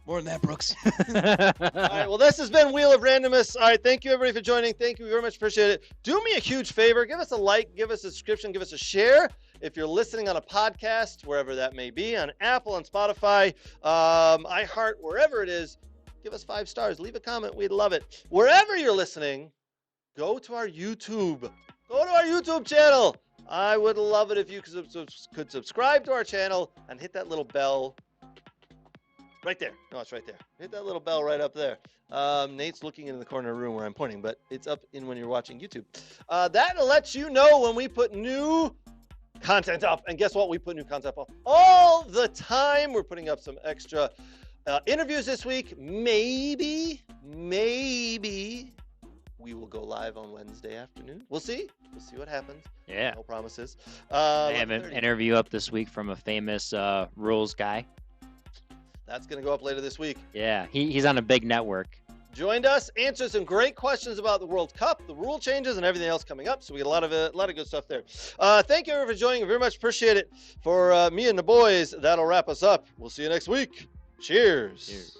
S7: More than that, Brooks.
S1: All right, well, this has been Wheel of Randomness. All right, thank you, everybody, for joining. Thank you very much. Appreciate it. Do me a huge favor. Give us a like, give us a subscription, give us a share. If you're listening on a podcast, wherever that may be, on Apple, on Spotify, iHeart, wherever it is, give us 5 stars. Leave a comment. We'd love it. Wherever you're listening, go to our YouTube. Go to our YouTube channel. I would love it if you could subscribe to our channel and hit that little bell. Right there. No, it's right there. Hit that little bell right up there. Nate's looking in the corner of the room where I'm pointing, but it's up in when you're watching YouTube. That'll let you know when we put new content up. And guess what? We put new content up all the time. We're putting up some extra interviews this week. Maybe we will go live on Wednesday afternoon. We'll see. We'll see what happens.
S4: Yeah.
S1: No promises.
S4: I have an interview up this week from a famous rules guy.
S1: That's going to go up later this week.
S4: Yeah, he's on a big network.
S1: Joined us, answered some great questions about the World Cup, the rule changes, and everything else coming up. So we got a lot of good stuff there. Thank you everyone for joining. Very much appreciate it. For me and the boys, that'll wrap us up. We'll see you next week. Cheers.
S4: Cheers.